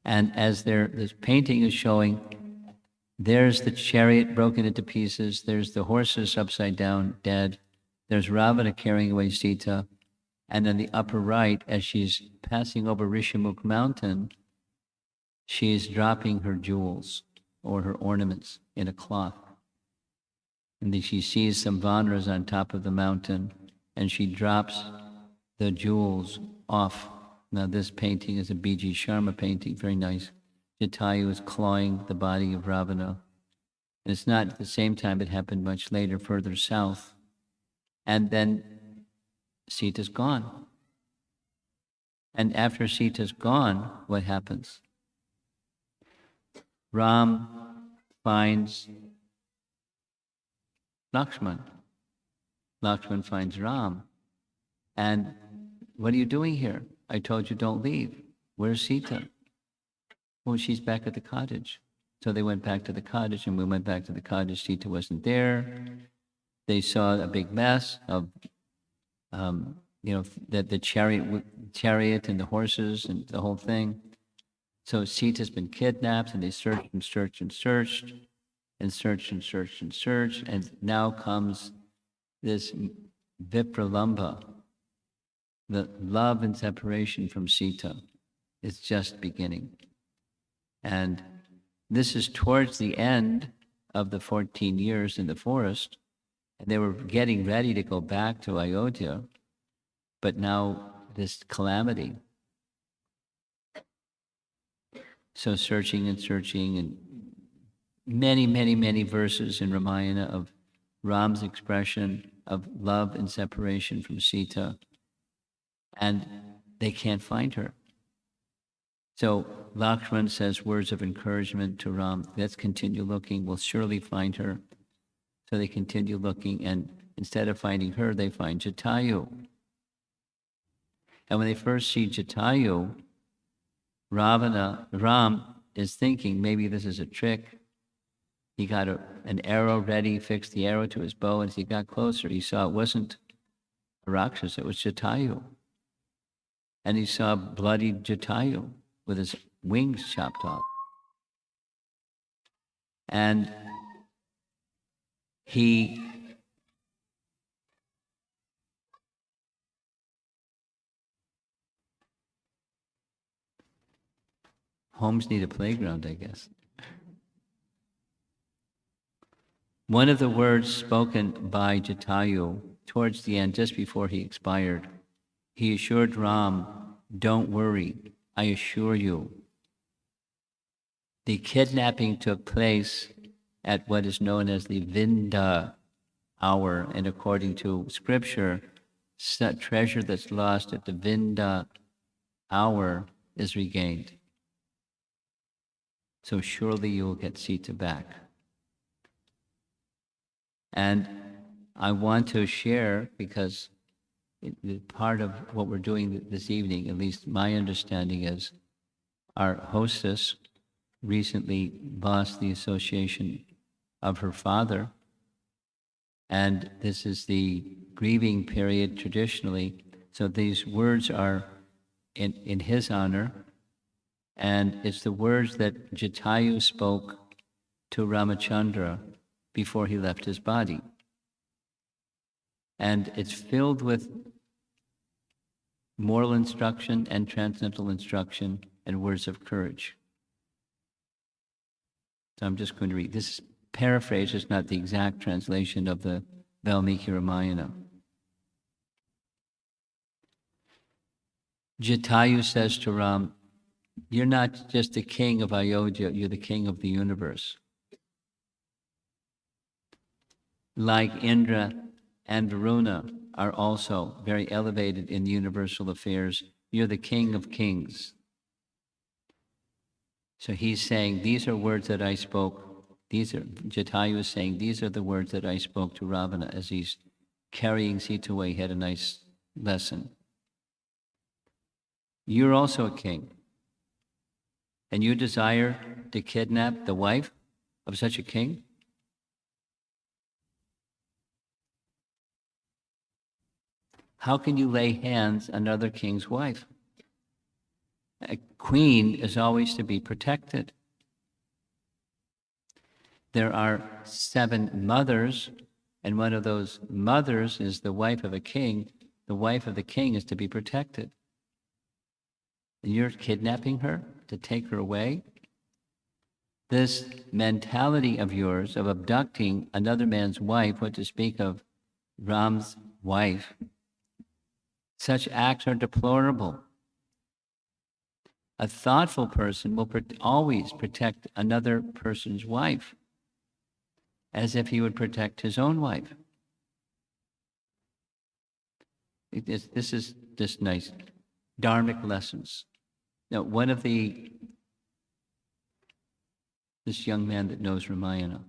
And as this painting is showing, there's the chariot broken into pieces. There's the horses upside down, dead. There's Ravana carrying away Sita. And in the upper right, as she's passing over Rishamukh mountain, she's dropping her jewels or her ornaments in a cloth. And then she sees some Vanaras on top of the mountain, and she drops the jewels off. Now this painting is a B.G. Sharma painting, very nice. Jatayu is clawing the body of Ravana. And it's not at the same time, it happened much later, further south. And then Sita's gone. And after Sita's gone, what happens? Ram finds Lakshman. Lakshman finds Ram. And what are you doing here? I told you don't leave. Where's Sita? Well, she's back at the cottage. So they went back to the cottage, and we went back to the cottage. Sita wasn't there. They saw a big mess of, that the chariot and the horses and the whole thing. So Sita's been kidnapped, and they searched and searched and searched and searched and searched and searched. And now comes this Vipralambha. The love and separation from Sita is just beginning. And this is towards the end of the 14 years in the forest. And they were getting ready to go back to Ayodhya. But now this calamity. So searching and searching, and many, many, many verses in Ramayana of Ram's expression of love and separation from Sita. And they can't find her. So Lakshman says words of encouragement to Ram. Let's continue looking. We'll surely find her. So they continue looking, and instead of finding her, they find Jatayu. And when they first see Jatayu, Ram is thinking maybe this is a trick. He got an arrow ready, fixed the arrow to his bow, and as he got closer, he saw it wasn't a Rakshasa, it was Jatayu. And he saw bloody Jatayu with his wings chopped off. And he Homes need a playground, I guess. One of the words spoken by Jatayu towards the end, just before he expired, he assured Ram, "Don't worry, I assure you." The kidnapping took place at what is known as the Vinda hour, and according to scripture, treasure that's lost at the Vinda hour is regained. So surely you will get Sita back. And I want to share, because part of what we're doing this evening, at least my understanding is, our hostess recently lost the association of her father, and this is the grieving period traditionally. So these words are in his honor, and it's the words that Jatayu spoke to Ramachandra before he left his body. And it's filled with moral instruction and transcendental instruction and words of courage. So I'm just going to read. This is paraphrase, it's not the exact translation of the Dharmic Ramayana. Jatayu says to Ram, "You're not just the king of Ayodhya, you're the king of the universe. Like Indra and Varuna are also very elevated in universal affairs, you're the king of kings." So he's saying, these are words that I spoke. Jatayu is saying, these are the words that I spoke to Ravana as he's carrying Sita away. He had a nice lesson. You're also a king, and you desire to kidnap the wife of such a king? How can you lay hands on another king's wife? A queen is always to be protected. There are 7 mothers, and one of those mothers is the wife of a king. The wife of the king is to be protected. And you're kidnapping her to take her away? This mentality of yours of abducting another man's wife, what to speak of Ram's wife, such acts are deplorable. A thoughtful person will always protect another person's wife as if he would protect his own wife. This is just nice Dharmic lessons. Now, this young man that knows Ramayana,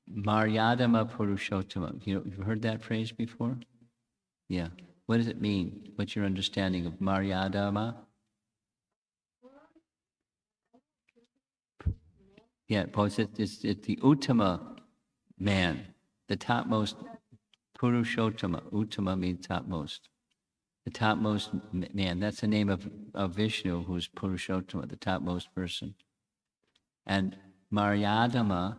Maryadama Purushottama. You've heard that phrase before? Yeah. What does it mean? What's your understanding of Maryadama? Yeah, it's the Uttama man, the topmost Purushottama. Uttama means topmost. The topmost man. That's the name of Vishnu, who's Purushottama, the topmost person. And Maryadama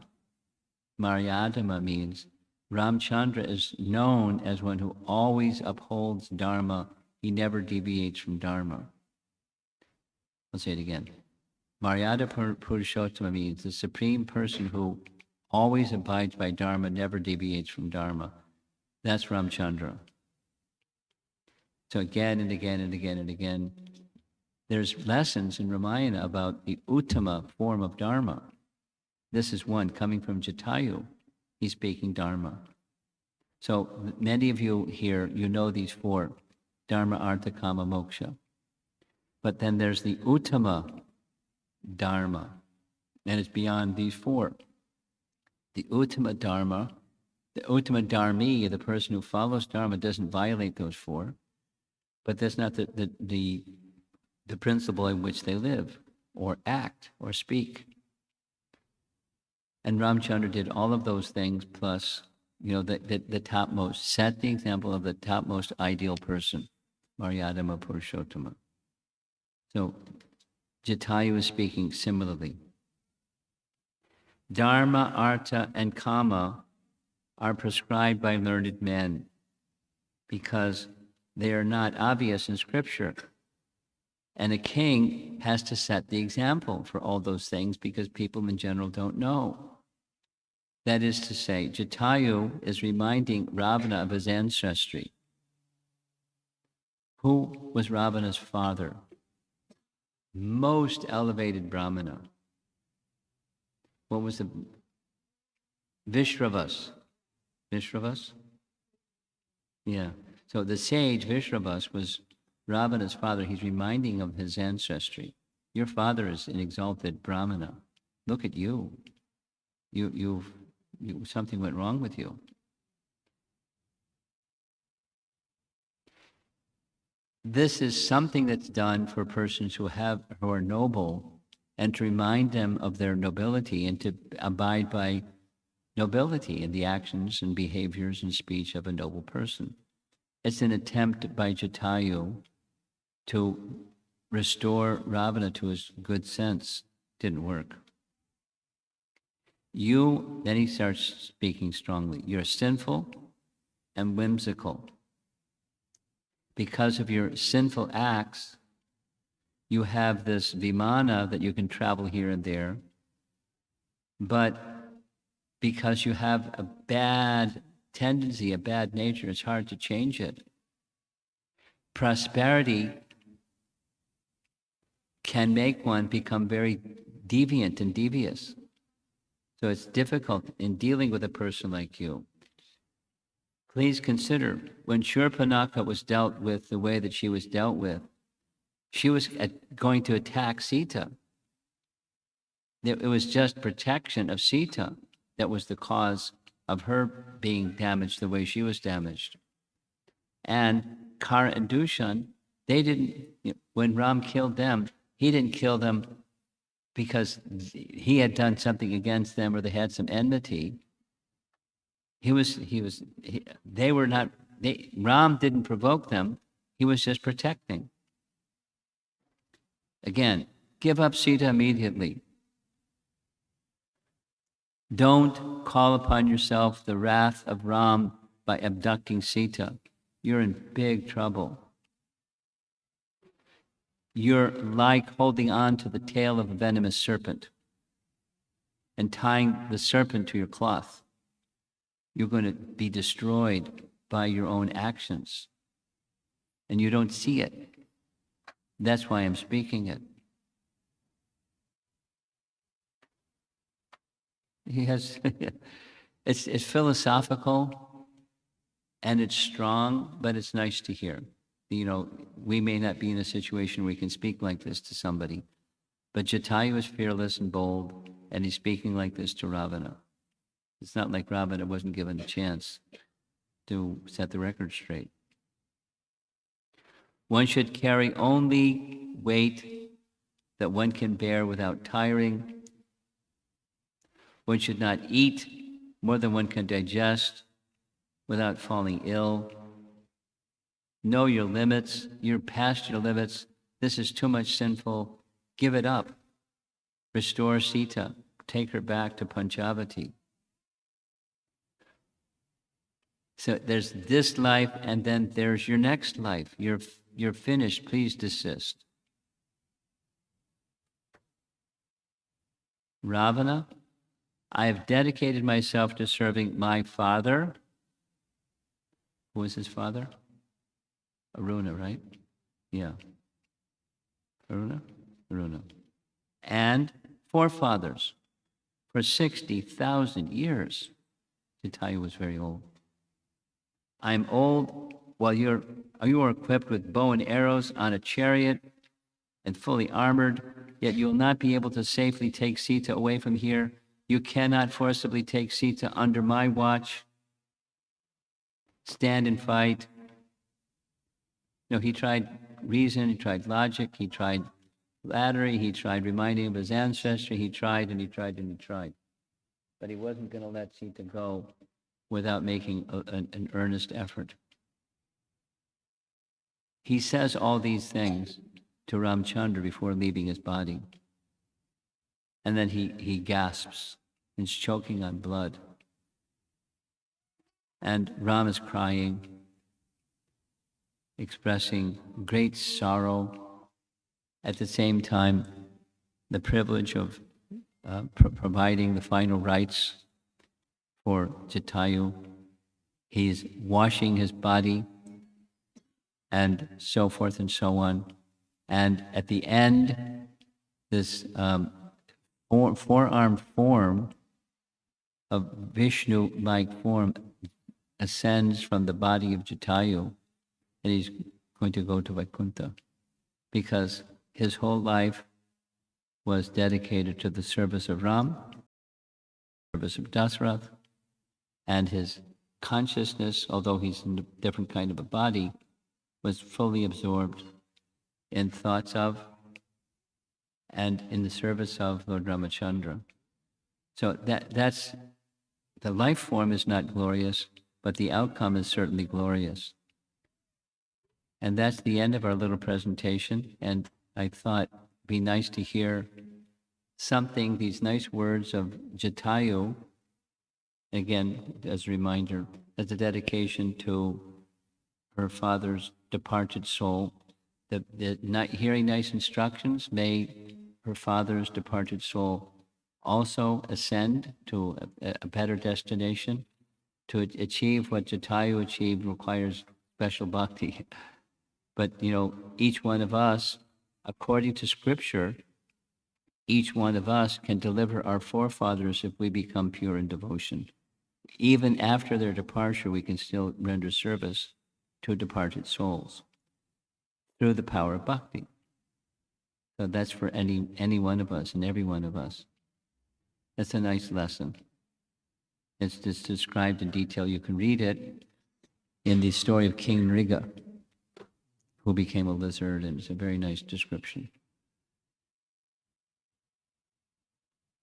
means Ramchandra is known as one who always upholds Dharma. He never deviates from Dharma. I'll say it again. Maryada Purushottama means the supreme person who always abides by Dharma, never deviates from Dharma. That's Ramchandra. So again and again and again and again, there's lessons in Ramayana about the Uttama form of Dharma. This is one coming from Jatayu. He's speaking Dharma. So many of you here, you know these 4, Dharma, Artha, Kama, Moksha. But then there's the Uttama Dharma, and it's beyond these 4. The Uttama Dharma, the Uttama Dharmi, the person who follows Dharma, doesn't violate those 4, but that's not the principle in which they live, or act, or speak. And Ramchandra did all of those things, plus, the topmost, set the example of the topmost ideal person, Maryadama Purushottama. So Jatayu is speaking similarly. Dharma, Artha, and Kama are prescribed by learned men because they are not obvious in Scripture. And a king has to set the example for all those things because people in general don't know. That is to say, Jatayu is reminding Ravana of his ancestry. Who was Ravana's father? Most elevated Brahmana. What was the Vishravas? Vishravas? Yeah. So the sage Vishravas was Ravana's father. He's reminding of his ancestry. Your father is an exalted Brahmana. Look at you. Something went wrong with you. This is something that's done for persons who are noble, and to remind them of their nobility and to abide by nobility in the actions and behaviors and speech of a noble person. It's an attempt by Jatayu to restore Ravana to his good sense. Didn't work. Then he starts speaking strongly. You're sinful and whimsical. Because of your sinful acts, you have this vimana that you can travel here and there, but because you have a bad tendency, a bad nature, it's hard to change it. Prosperity can make one become very deviant and devious. So it's difficult in dealing with a person like you. Please consider, when Shurpanakha was dealt with the way that she was dealt with, she was going to attack Sita. It was just protection of Sita that was the cause of her being damaged the way she was damaged. And Kara and Dushan, when Ram killed them, he didn't kill them because he had done something against them or they had some enmity. Ram didn't provoke them. He was just protecting. Again, give up Sita immediately. Don't call upon yourself the wrath of Ram by abducting Sita. You're in big trouble. You're like holding on to the tail of a venomous serpent and tying the serpent to your cloth. You're going to be destroyed by your own actions. And you don't see it. That's why I'm speaking it. It's philosophical and it's strong, but it's nice to hear. We may not be in a situation where we can speak like this to somebody, but Jatayu is fearless and bold, and he's speaking like this to Ravana. It's not like Ravana wasn't given a chance to set the record straight. One should carry only weight that one can bear without tiring. One should not eat more than one can digest without falling ill. Know your limits. You're past your limits. This is too much sinful. Give it up. Restore Sita. Take her back to Panchavati. So there's this life, and then there's your next life. You're finished. Please desist. Ravana, I have dedicated myself to serving my father. Who was his father? Aruna, right? Yeah. Aruna? And forefathers for 60,000 years. Jatayu was very old. I'm old while you are equipped with bow and arrows on a chariot and fully armored, yet you will not be able to safely take Sita away from here. You cannot forcibly take Sita under my watch. Stand and fight. He tried reason, he tried logic, he tried flattery, he tried reminding of his ancestry, he tried and he tried and he tried. But he wasn't going to let Sita go without making an earnest effort. He says all these things to Ramchandra before leaving his body. And then he gasps and is choking on blood. And Ram is crying, expressing great sorrow at the same time, the privilege of providing the final rites for Jatayu. He's washing his body and so forth and so on. And at the end, this four-armed form of Vishnu-like form ascends from the body of Jatayu, and he's going to go to Vaikuntha, because his whole life was dedicated to the service of Ram, service of Dasarath, and his consciousness, although he's in a different kind of a body, was fully absorbed in thoughts of and in the service of Lord Ramachandra. So that's the life form is not glorious, but the outcome is certainly glorious. And that's the end of our little presentation. And I thought it'd be nice to hear something, these nice words of Jatayu, again, as a reminder, as a dedication to her father's departed soul. Hearing nice instructions, may her father's departed soul also ascend to a better destination. To achieve what Jatayu achieved requires special bhakti. But, each one of us, according to Scripture, each one of us can deliver our forefathers if we become pure in devotion. Even after their departure, we can still render service to departed souls through the power of bhakti. So that's for any one of us and every one of us. That's a nice lesson. It's just described in detail. You can read it in the story of King Nriga, who became a lizard, and it's a very nice description.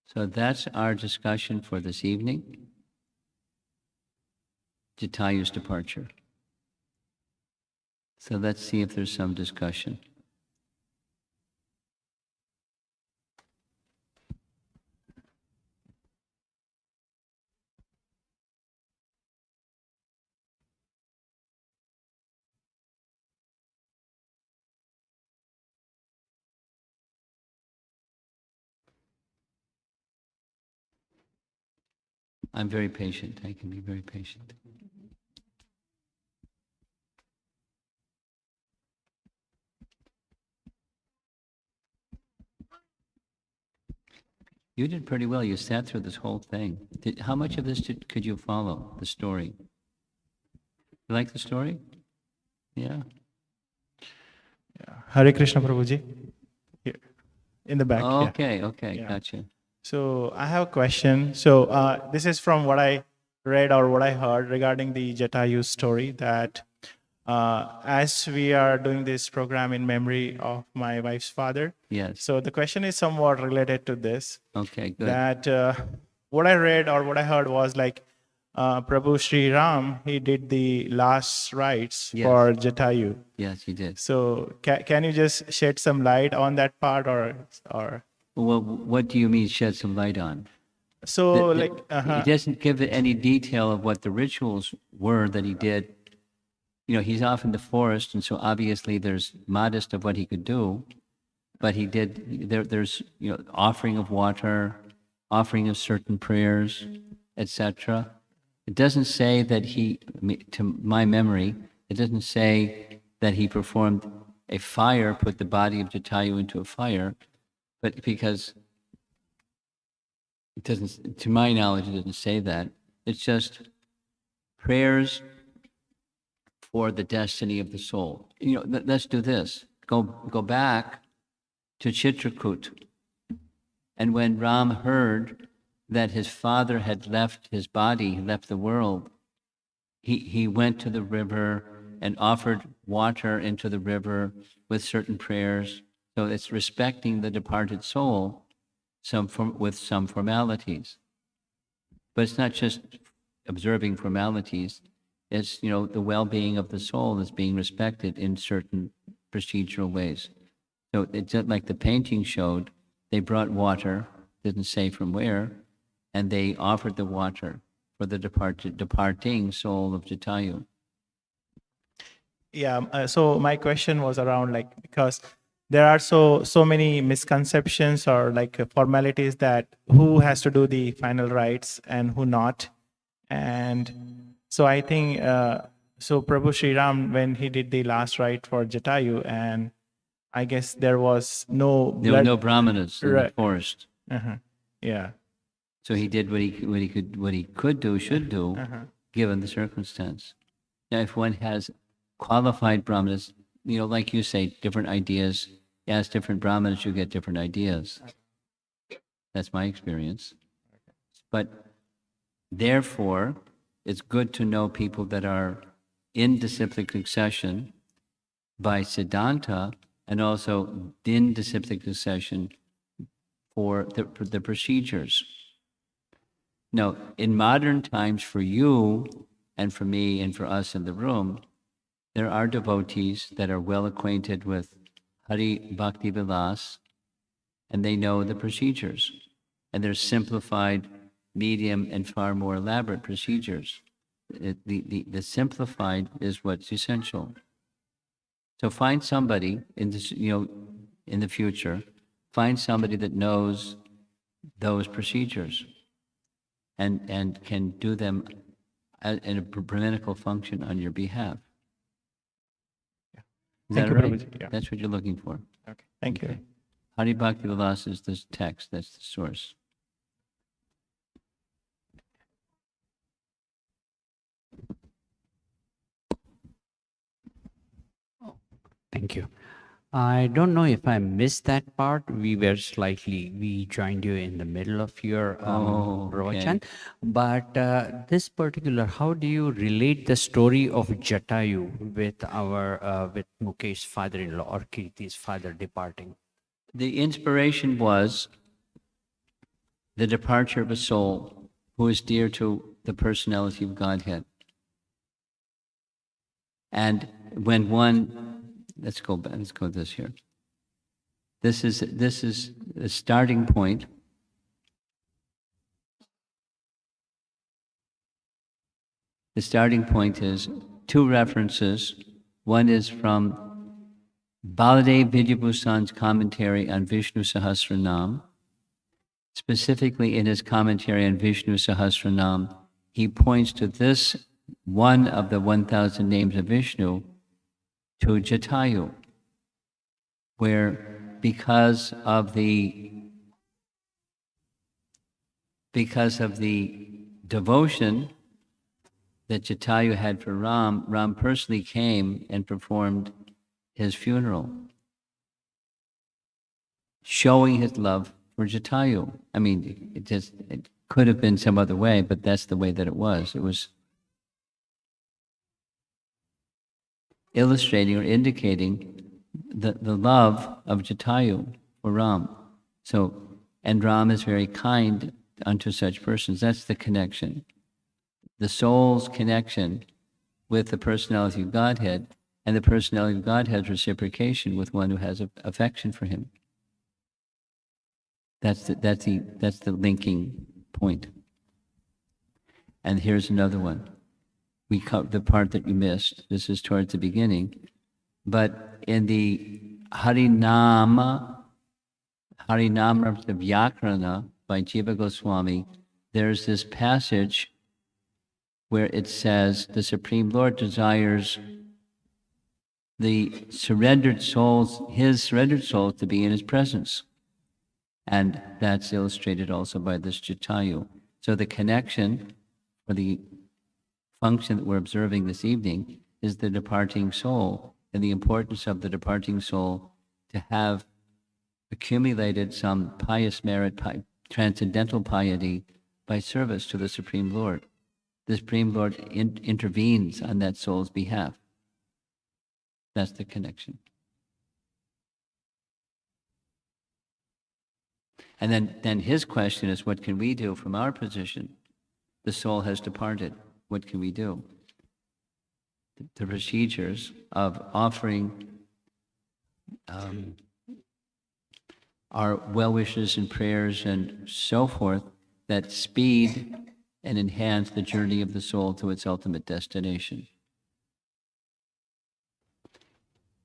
So that's our discussion for this evening. Jatayu's departure. So let's see if there's some discussion. I'm very patient. I can be very patient. You did pretty well. You sat through this whole thing. How much of this could you follow, the story? You like the story? Yeah. Hare Krishna Prabhuji. Here. In the back. Okay, Yeah. gotcha. So I have a question. So this is from what I read or what I heard regarding the Jatayu story, that as we are doing this program in memory of my wife's father. Yes. So the question is somewhat related to this. Okay, good. That what I read or what I heard was like Prabhu Sri Ram, he did the last rites for Jatayu. Yes, he did. So can you just shed some light on that part or? Well, what do you mean shed some light on? So He doesn't give any detail of what the rituals were that he did. He's off in the forest, and so obviously there's modest of what he could do, but he did, there's, offering of water, offering of certain prayers, etc. It doesn't say that to my memory, it doesn't say that he performed a fire, put the body of Jatayu into a fire, but because it doesn't, to my knowledge, it doesn't say that. It's just prayers for the destiny of the soul. Let's do this. Go back to Chitrakoot. And when Ram heard that his father had left his body, left the world, he went to the river and offered water into the river with certain prayers. So it's respecting the departed soul with some formalities. But it's not just observing formalities. It's, the well-being of the soul is being respected in certain procedural ways. So it's just like the painting showed, they brought water, didn't say from where, and they offered the water for the departing soul of Jatayu. Yeah, so my question was around because there are so many misconceptions or like formalities that who has to do the final rites and who not. And so I think so Prabhu Sri Ram, when he did the last rite for Jatayu, and I guess there was no There were blood. no brahmanas in the Right. forest. Yeah. So he did what he could do, should do, given the circumstance. Now, if one has qualified brahmanas, like you say, different ideas. You ask different brahmanas, you get different ideas. That's my experience. But therefore, it's good to know people that are in disciplic succession by Siddhanta, and also in disciplic succession for the procedures. Now, in modern times, for you and for me and for us in the room, there are devotees that are well acquainted with Hari Bhakti Vilas, and they know the procedures. And they're simplified, medium, and far more elaborate procedures. The simplified is what's essential. So find somebody in this, in the future, find somebody that knows those procedures and can do them in a brahminical function on your behalf. Is Thank that you, right? Prabhuji. Yeah. That's what you're looking for. Okay. Thank you. Hari Bhakti Vilas is the text, that's the source. Thank you. I don't know if I missed that part. We joined you in the middle of your pravachan. But this particular, how do you relate the story of Jatayu with with Mukesh's father-in-law or Kirti's father departing? The inspiration was the departure of a soul who is dear to the personality of Godhead. And when one, let's go this here. This is the starting point. The starting point is two references. One is from Baladev Vidyabhusan's commentary on Vishnu Sahasranam. Specifically in his commentary on Vishnu Sahasranam, he points to this one of the 1,000 names of Vishnu, to Jatayu, where because of the devotion that Jatayu had for Ram, Ram personally came and performed his funeral, showing his love for Jatayu. I mean, it could have been some other way, but that's the way that it was. It was illustrating or indicating the love of Jatayu for Ram. So, and Ram is very kind unto such persons. That's the connection. The soul's connection with the personality of Godhead, and the personality of Godhead's reciprocation with one who has affection for him. That's the linking point. And here's another one. We cut the part that you missed. This is towards the beginning. But in the Harinama Vyakarana by Jiva Goswami, there's this passage where it says the Supreme Lord desires his surrendered souls to be in his presence. And that's illustrated also by this Jatayu. So the connection for the function that we're observing this evening is the departing soul, and the importance of the departing soul to have accumulated some pious merit, transcendental piety by service to the Supreme Lord. The Supreme Lord intervenes on that soul's behalf. That's the connection. And then his question is, what can we do from our position? The soul has departed. What can we do? The procedures of offering our well wishes and prayers and so forth that speed and enhance the journey of the soul to its ultimate destination.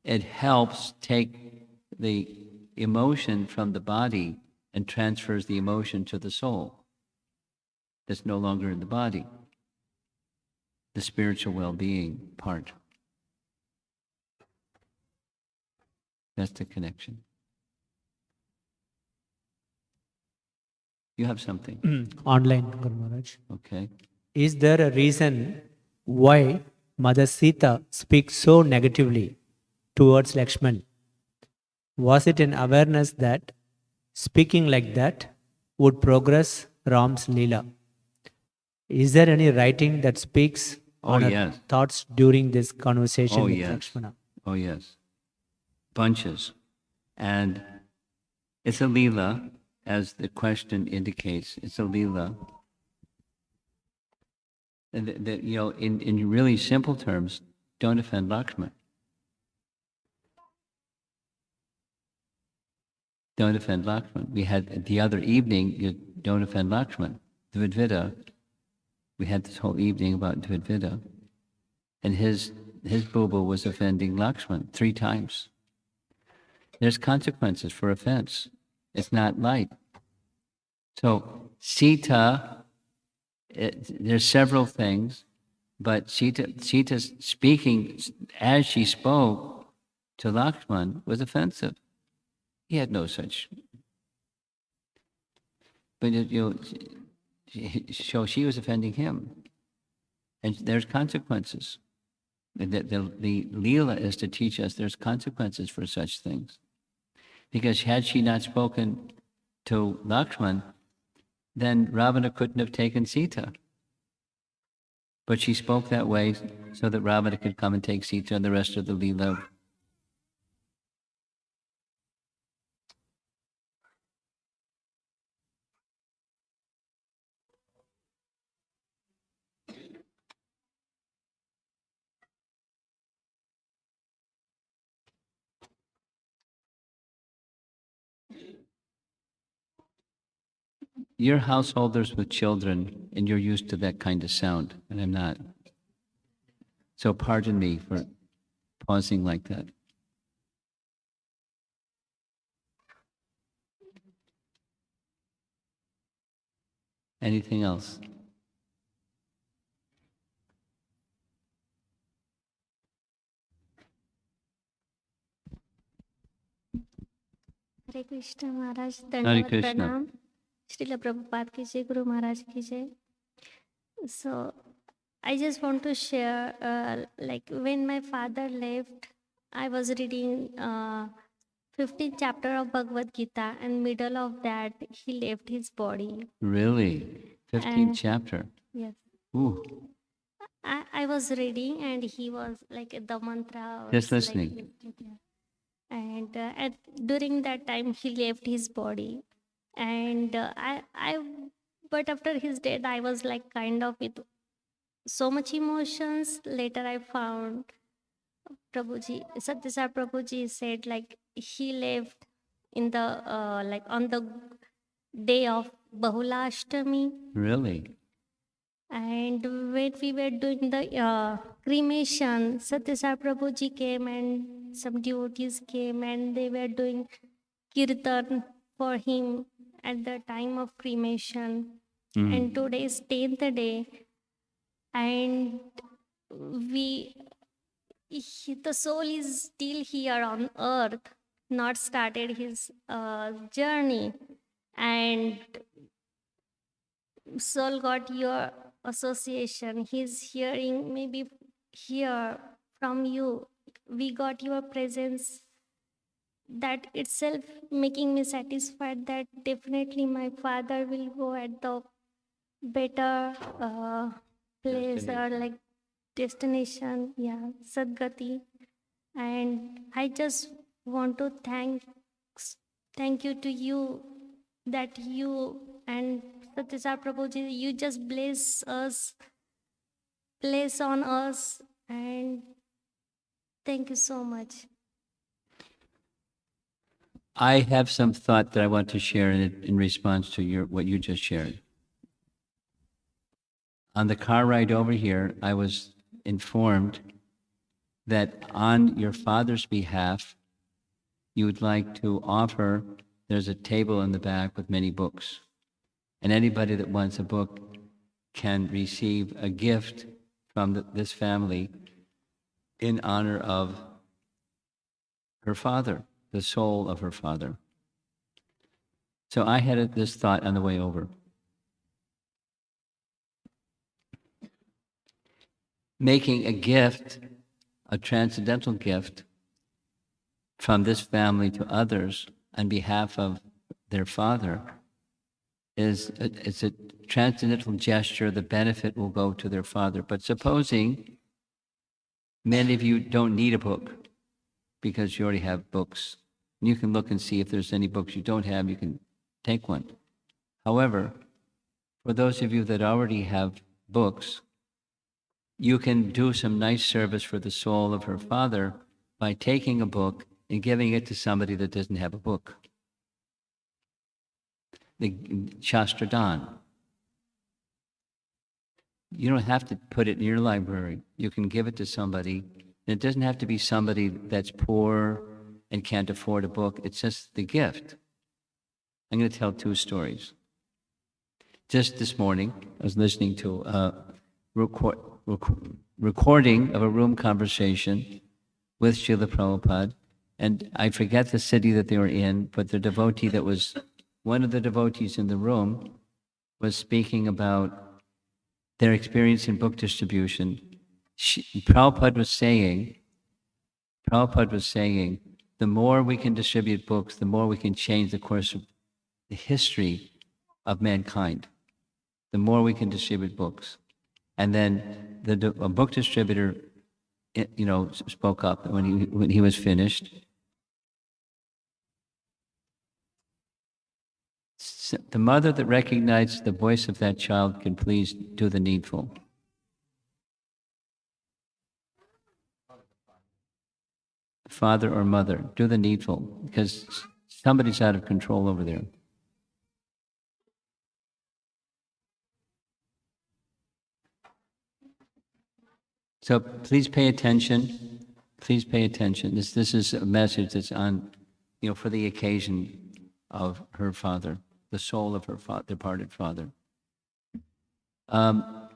It helps take the emotion from the body and transfers the emotion to the soul that's no longer in the body, the spiritual well-being part. That's the connection. You have something, Online, Guru Maharaj. okay? Is there a reason why Mother Sita speaks so negatively towards Lakshman? Was it an awareness that speaking like that would progress Ram's Leela? Is there any writing that speaks on her yes. thoughts during this conversation Oh, with yes. Lakshmana? Oh, yes. Bunches. And it's a Leela, as the question indicates. It's a Leela. And you know, in really simple terms, don't offend Lakshman. Don't offend Lakshman. We had the other evening, don't offend Lakshman. Dvidvida, we had this whole evening about Dvidvida. And his boo-boo was offending Lakshman 3 times. There's consequences for offense. It's not light. So Sita, there's several things, but Sita's speaking as she spoke to Lakshman was offensive. He had no such. But so she was offending him, and there's consequences. The Leela is to teach us there's consequences for such things. Because had she not spoken to Lakshman, then Ravana couldn't have taken Sita. But she spoke that way so that Ravana could come and take Sita and the rest of the Leela. You're householders with children, and you're used to that kind of sound, and I'm not. So pardon me for pausing like that. Anything else? Hare Krishna Maharaj, Hare दंडवत Krishna. प्रणाम. श्रील प्रभुपाद की जय, गुरु महाराज की जय. So I just want to share, like when my father left, I was reading 15th chapter of Bhagavad Gita, and middle of that he left his body. Really? 15th And- chapter. Yes. Ooh, I was reading, and he was like the mantra. Just was, like, listening. yeah. And during that time, he left his body, and but after his death, I was like kind of with so much emotions. Later, I found Prabhuji, Satyasai Prabhuji said like he left in the like on the day of Bahulashtami. really? And when we were doing the cremation, Satyasai Prabhuji came and some devotees came and they were doing kirtan for him at the time of cremation. And today is 10th day, and the soul is still here on earth, not started his journey, and soul got your association. He's hearing maybe here from you. We got your presence. That itself making me satisfied that definitely my father will go at the better place or like destination. Yeah, Sadgati. And I just want to thank you to you that you and Satyasai Prabhuji, you just bless on us, and thank you so much. I have some thought that I want to share in response to what you just shared. On the car ride over here, I was informed that on your father's behalf, you would like to offer, there's a table in the back with many books. And anybody that wants a book can receive a gift from this family in honor of her father, the soul of her father. So I had this thought on the way over. Making a gift, a transcendental gift, from this family to others on behalf of their father it's a transcendental gesture. The benefit will go to their father. But supposing many of you don't need a book because you already have books. You can look and see if there's any books you don't have, you can take one. However, for those of you that already have books, you can do some nice service for the soul of her father by taking a book and giving it to somebody that doesn't have a book. The Shastradan. You don't have to put it in your library. You can give it to somebody. And it doesn't have to be somebody that's poor and can't afford a book. It's just the gift. I'm going to tell two stories. Just this morning, I was listening to a recording of a room conversation with Srila Prabhupada, and I forget the city that they were in, but the devotee that was, one of the devotees in the room was speaking about their experience in book distribution. Prabhupada was saying, the more we can distribute books, the more we can change the course of the history of mankind. The more we can distribute books. And then a book distributor, spoke up when he was finished. The mother that recognizes the voice of that child can please do the needful. Father or mother, do the needful, because somebody's out of control over there. So please pay attention. Please pay attention. This is a message that's on, for the occasion of her father, the soul of her departed father. The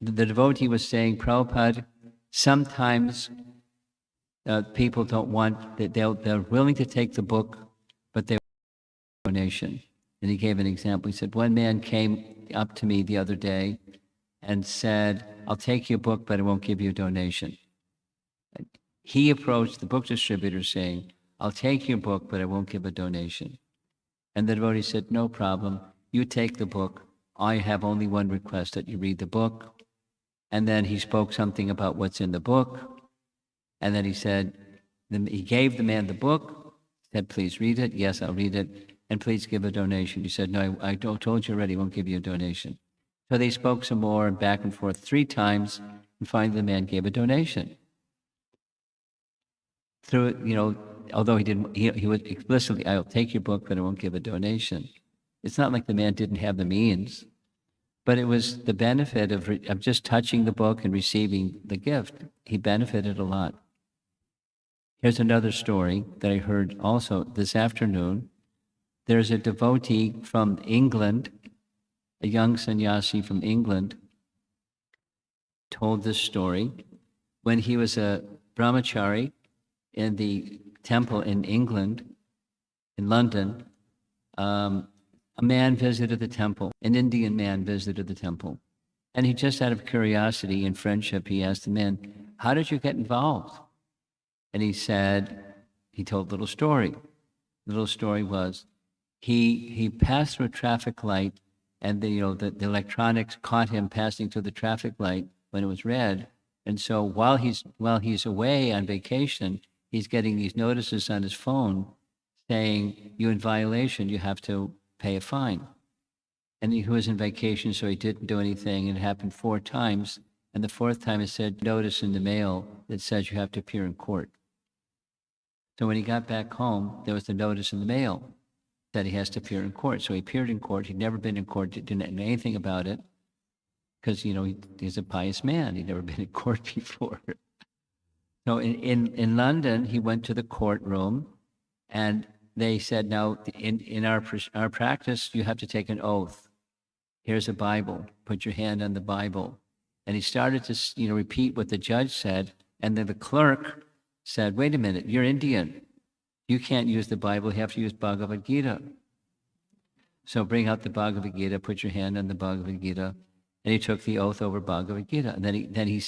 devotee was saying, Prabhupada, sometimes people don't want, they're willing to take the book, but they want a donation. And he gave an example. He said, one man came up to me the other day and said, I'll take your book, but I won't give you a donation. He approached the book distributor saying, I'll take your book, but I won't give a donation. And the devotee said, no problem. You take the book. I have only one request, that you read the book. And then he spoke something about what's in the book. And then he said, he gave the man the book, said, please read it. Yes, I'll read it. And please give a donation. He said, no, I told you already, I won't give you a donation. So they spoke some more, and back and forth 3 times, and finally the man gave a donation. Through, although he was explicitly, I'll take your book, but I won't give a donation. It's not like the man didn't have the means, but it was the benefit of just touching the book and receiving the gift. He benefited a lot. Here's another story that I heard also this afternoon. There's a devotee from England, a young sannyasi from England, told this story. When he was a brahmachari in the temple in England, in London, a man visited the temple, an Indian man visited the temple. And he just out of curiosity and friendship, he asked the man, how did you get involved? And he said, he told a little story. The little story was, he passed through a traffic light, and the electronics caught him passing through the traffic light when it was red. And so while he's away on vacation, he's getting these notices on his phone saying, you're in violation, you have to pay a fine. And he was in vacation, so he didn't do anything, and it happened 4 times. And the 4th time it said, notice in the mail that says you have to appear in court. So when he got back home, there was the notice in the mail that he has to appear in court. So he appeared in court. He'd never been in court, didn't know anything about it, because, he's a pious man. He'd never been in court before. So in London, he went to the courtroom, And they said, now, in our practice, you have to take an oath. Here's a Bible. Put your hand on the Bible. And he started to, repeat what the judge said. And then the clerk said, wait a minute, you're Indian. You can't use the Bible. You have to use Bhagavad Gita. So bring out the Bhagavad Gita, put your hand on the Bhagavad Gita. And he took the oath over Bhagavad Gita. And then he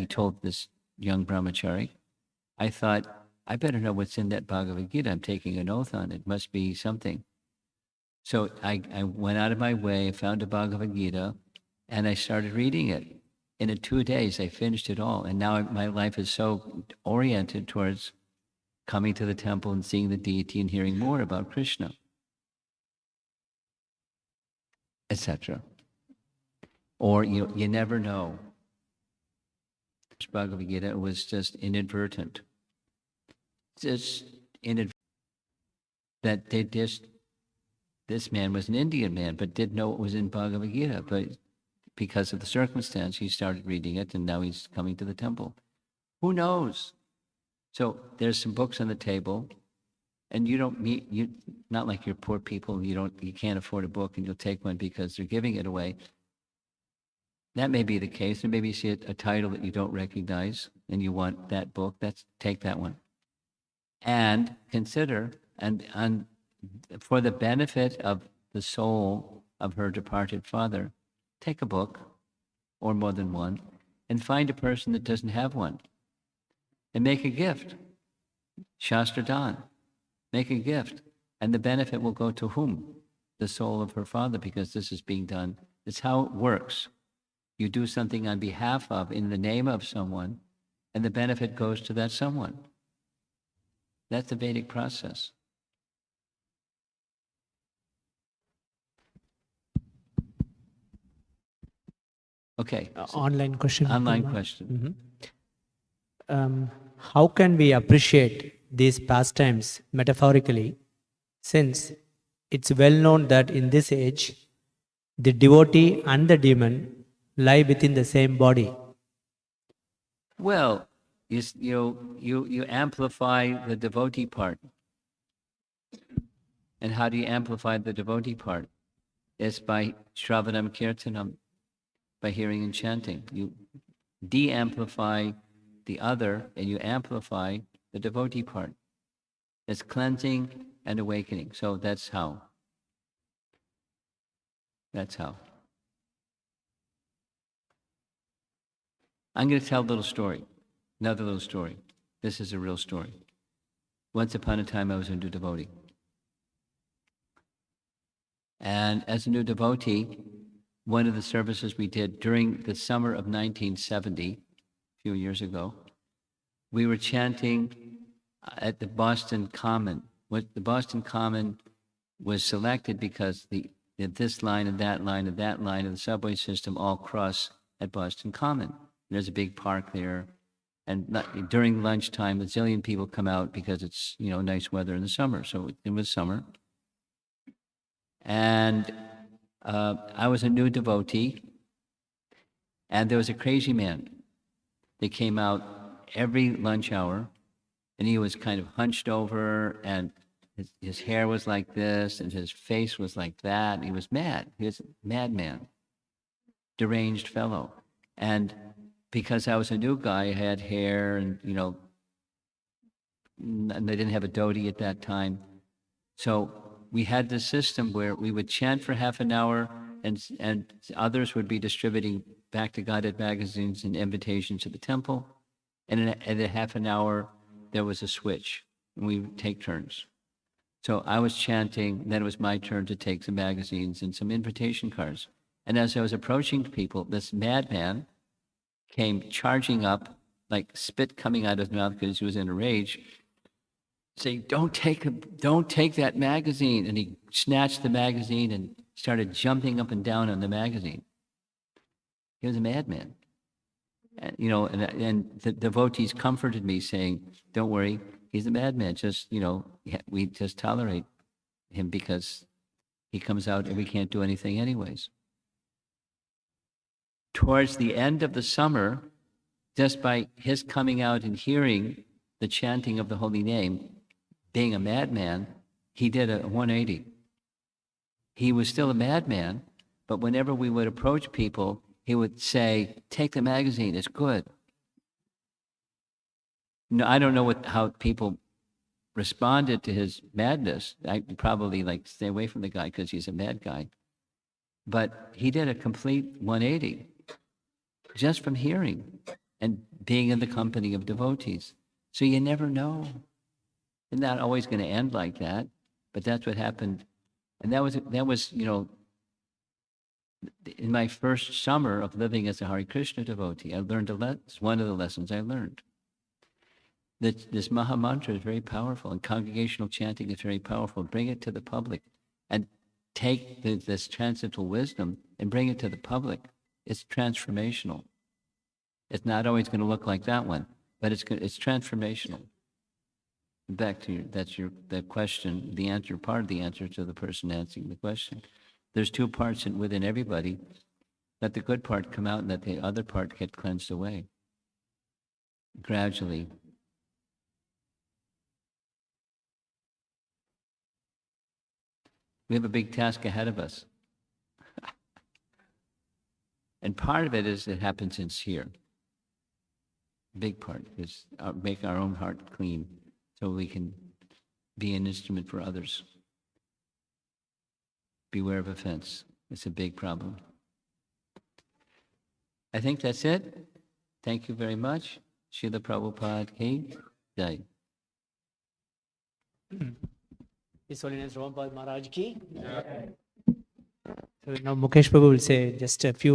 told this young brahmachari, I thought, I better know what's in that Bhagavad Gita. I'm taking an oath on it. Must be something. So I went out of my way, found a Bhagavad Gita, and I started reading it. And in 2 days, I finished it all. And now my life is so oriented towards coming to the temple and seeing the deity and hearing more about Krishna, etc. Or you never know. Bhagavad Gita was just inadvertent. Just inadvertent. That this man was an Indian man, but didn't know what was in Bhagavad Gita. But because of the circumstance, he started reading it, and now he's coming to the temple. Who knows? So there's some books on the table, and not like you're poor people. You can't afford a book, and you'll take one because they're giving it away. That may be the case, and maybe you see a title that you don't recognize, and you want that book. Take that one, and consider, and for the benefit of the soul of her departed father, take a book, or more than one, and find a person that doesn't have one, and make a gift. Shastra Dan, make a gift, and the benefit will go to whom? The soul of her father, because this is being done. It's how it works. You do something on behalf of, in the name of someone, and the benefit goes to that someone. That's the Vedic process. Okay. Online question. Online question. How can we appreciate these pastimes metaphorically, since it's well known that in this age, the devotee and the demon lie within the same body? Well, you amplify the devotee part. And how do you amplify the devotee part? It's by Shravanam Kirtanam, by hearing and chanting. You de-amplify the other, and you amplify the devotee part. It's cleansing and awakening. So that's how. That's how. I'm going to tell a little story, another little story. This is a real story. Once upon a time, I was a new devotee. And as a new devotee, one of the services we did during the summer of 1970, a few years ago, we were chanting at the Boston Common. The Boston Common was selected because this line and that line and that line of the subway system all cross at Boston Common. There's a big park there, and during lunchtime, a zillion people come out because it's nice weather in the summer. So it was summer, and I was a new devotee, and there was a crazy man that came out every lunch hour, and he was kind of hunched over, and his hair was like this, and his face was like that. And he was mad. He was a madman, deranged fellow, and because I was a new guy, I had hair, and and they didn't have a dhoti at that time. So we had this system where we would chant for half an hour, and others would be distributing Back to Godhead magazines and invitations to the temple. And at a half an hour, there was a switch, and we would take turns. So I was chanting, then it was my turn to take some magazines and some invitation cards. And as I was approaching people, this madman came charging up, like spit coming out of his mouth because he was in a rage, saying, don't take that magazine. And he snatched the magazine and started jumping up and down on the magazine. He was a madman. And, and the devotees comforted me, saying, don't worry, he's a madman. Just, we just tolerate him because he comes out and we can't do anything anyways. Towards the end of the summer, just by his coming out and hearing the chanting of the holy name, being a madman, he did a 180. He was still a madman, but whenever we would approach people, he would say, take the magazine, it's good. No, I don't know how people responded to his madness. I probably like stay away from the guy because he's a mad guy. But he did a complete 180 just from hearing and being in the company of devotees. So you never know. It's not always going to end like that, but that's what happened. And that was, you know, in my first summer of living as a Hare Krishna devotee, I learned it's one of the lessons I learned. That this Maha Mantra is very powerful, and congregational chanting is very powerful. Bring it to the public, and take this transcendental wisdom and bring it to the public. It's transformational. It's not always going to look like that one, but it's transformational. Back to the question, the answer, part of the answer to the person answering the question. There's two parts within everybody. Let the good part come out and let the other part get cleansed away. Gradually. We have a big task ahead of us. And part of it happens in here. Big part is make our own heart clean so we can be an instrument for others. Beware of offense. It's a big problem. I think that's it. Thank you very much. Srila Prabhupada ki jai. His Holiness Rampal Maharaj ki. So now Mukesh Prabhu will say just a few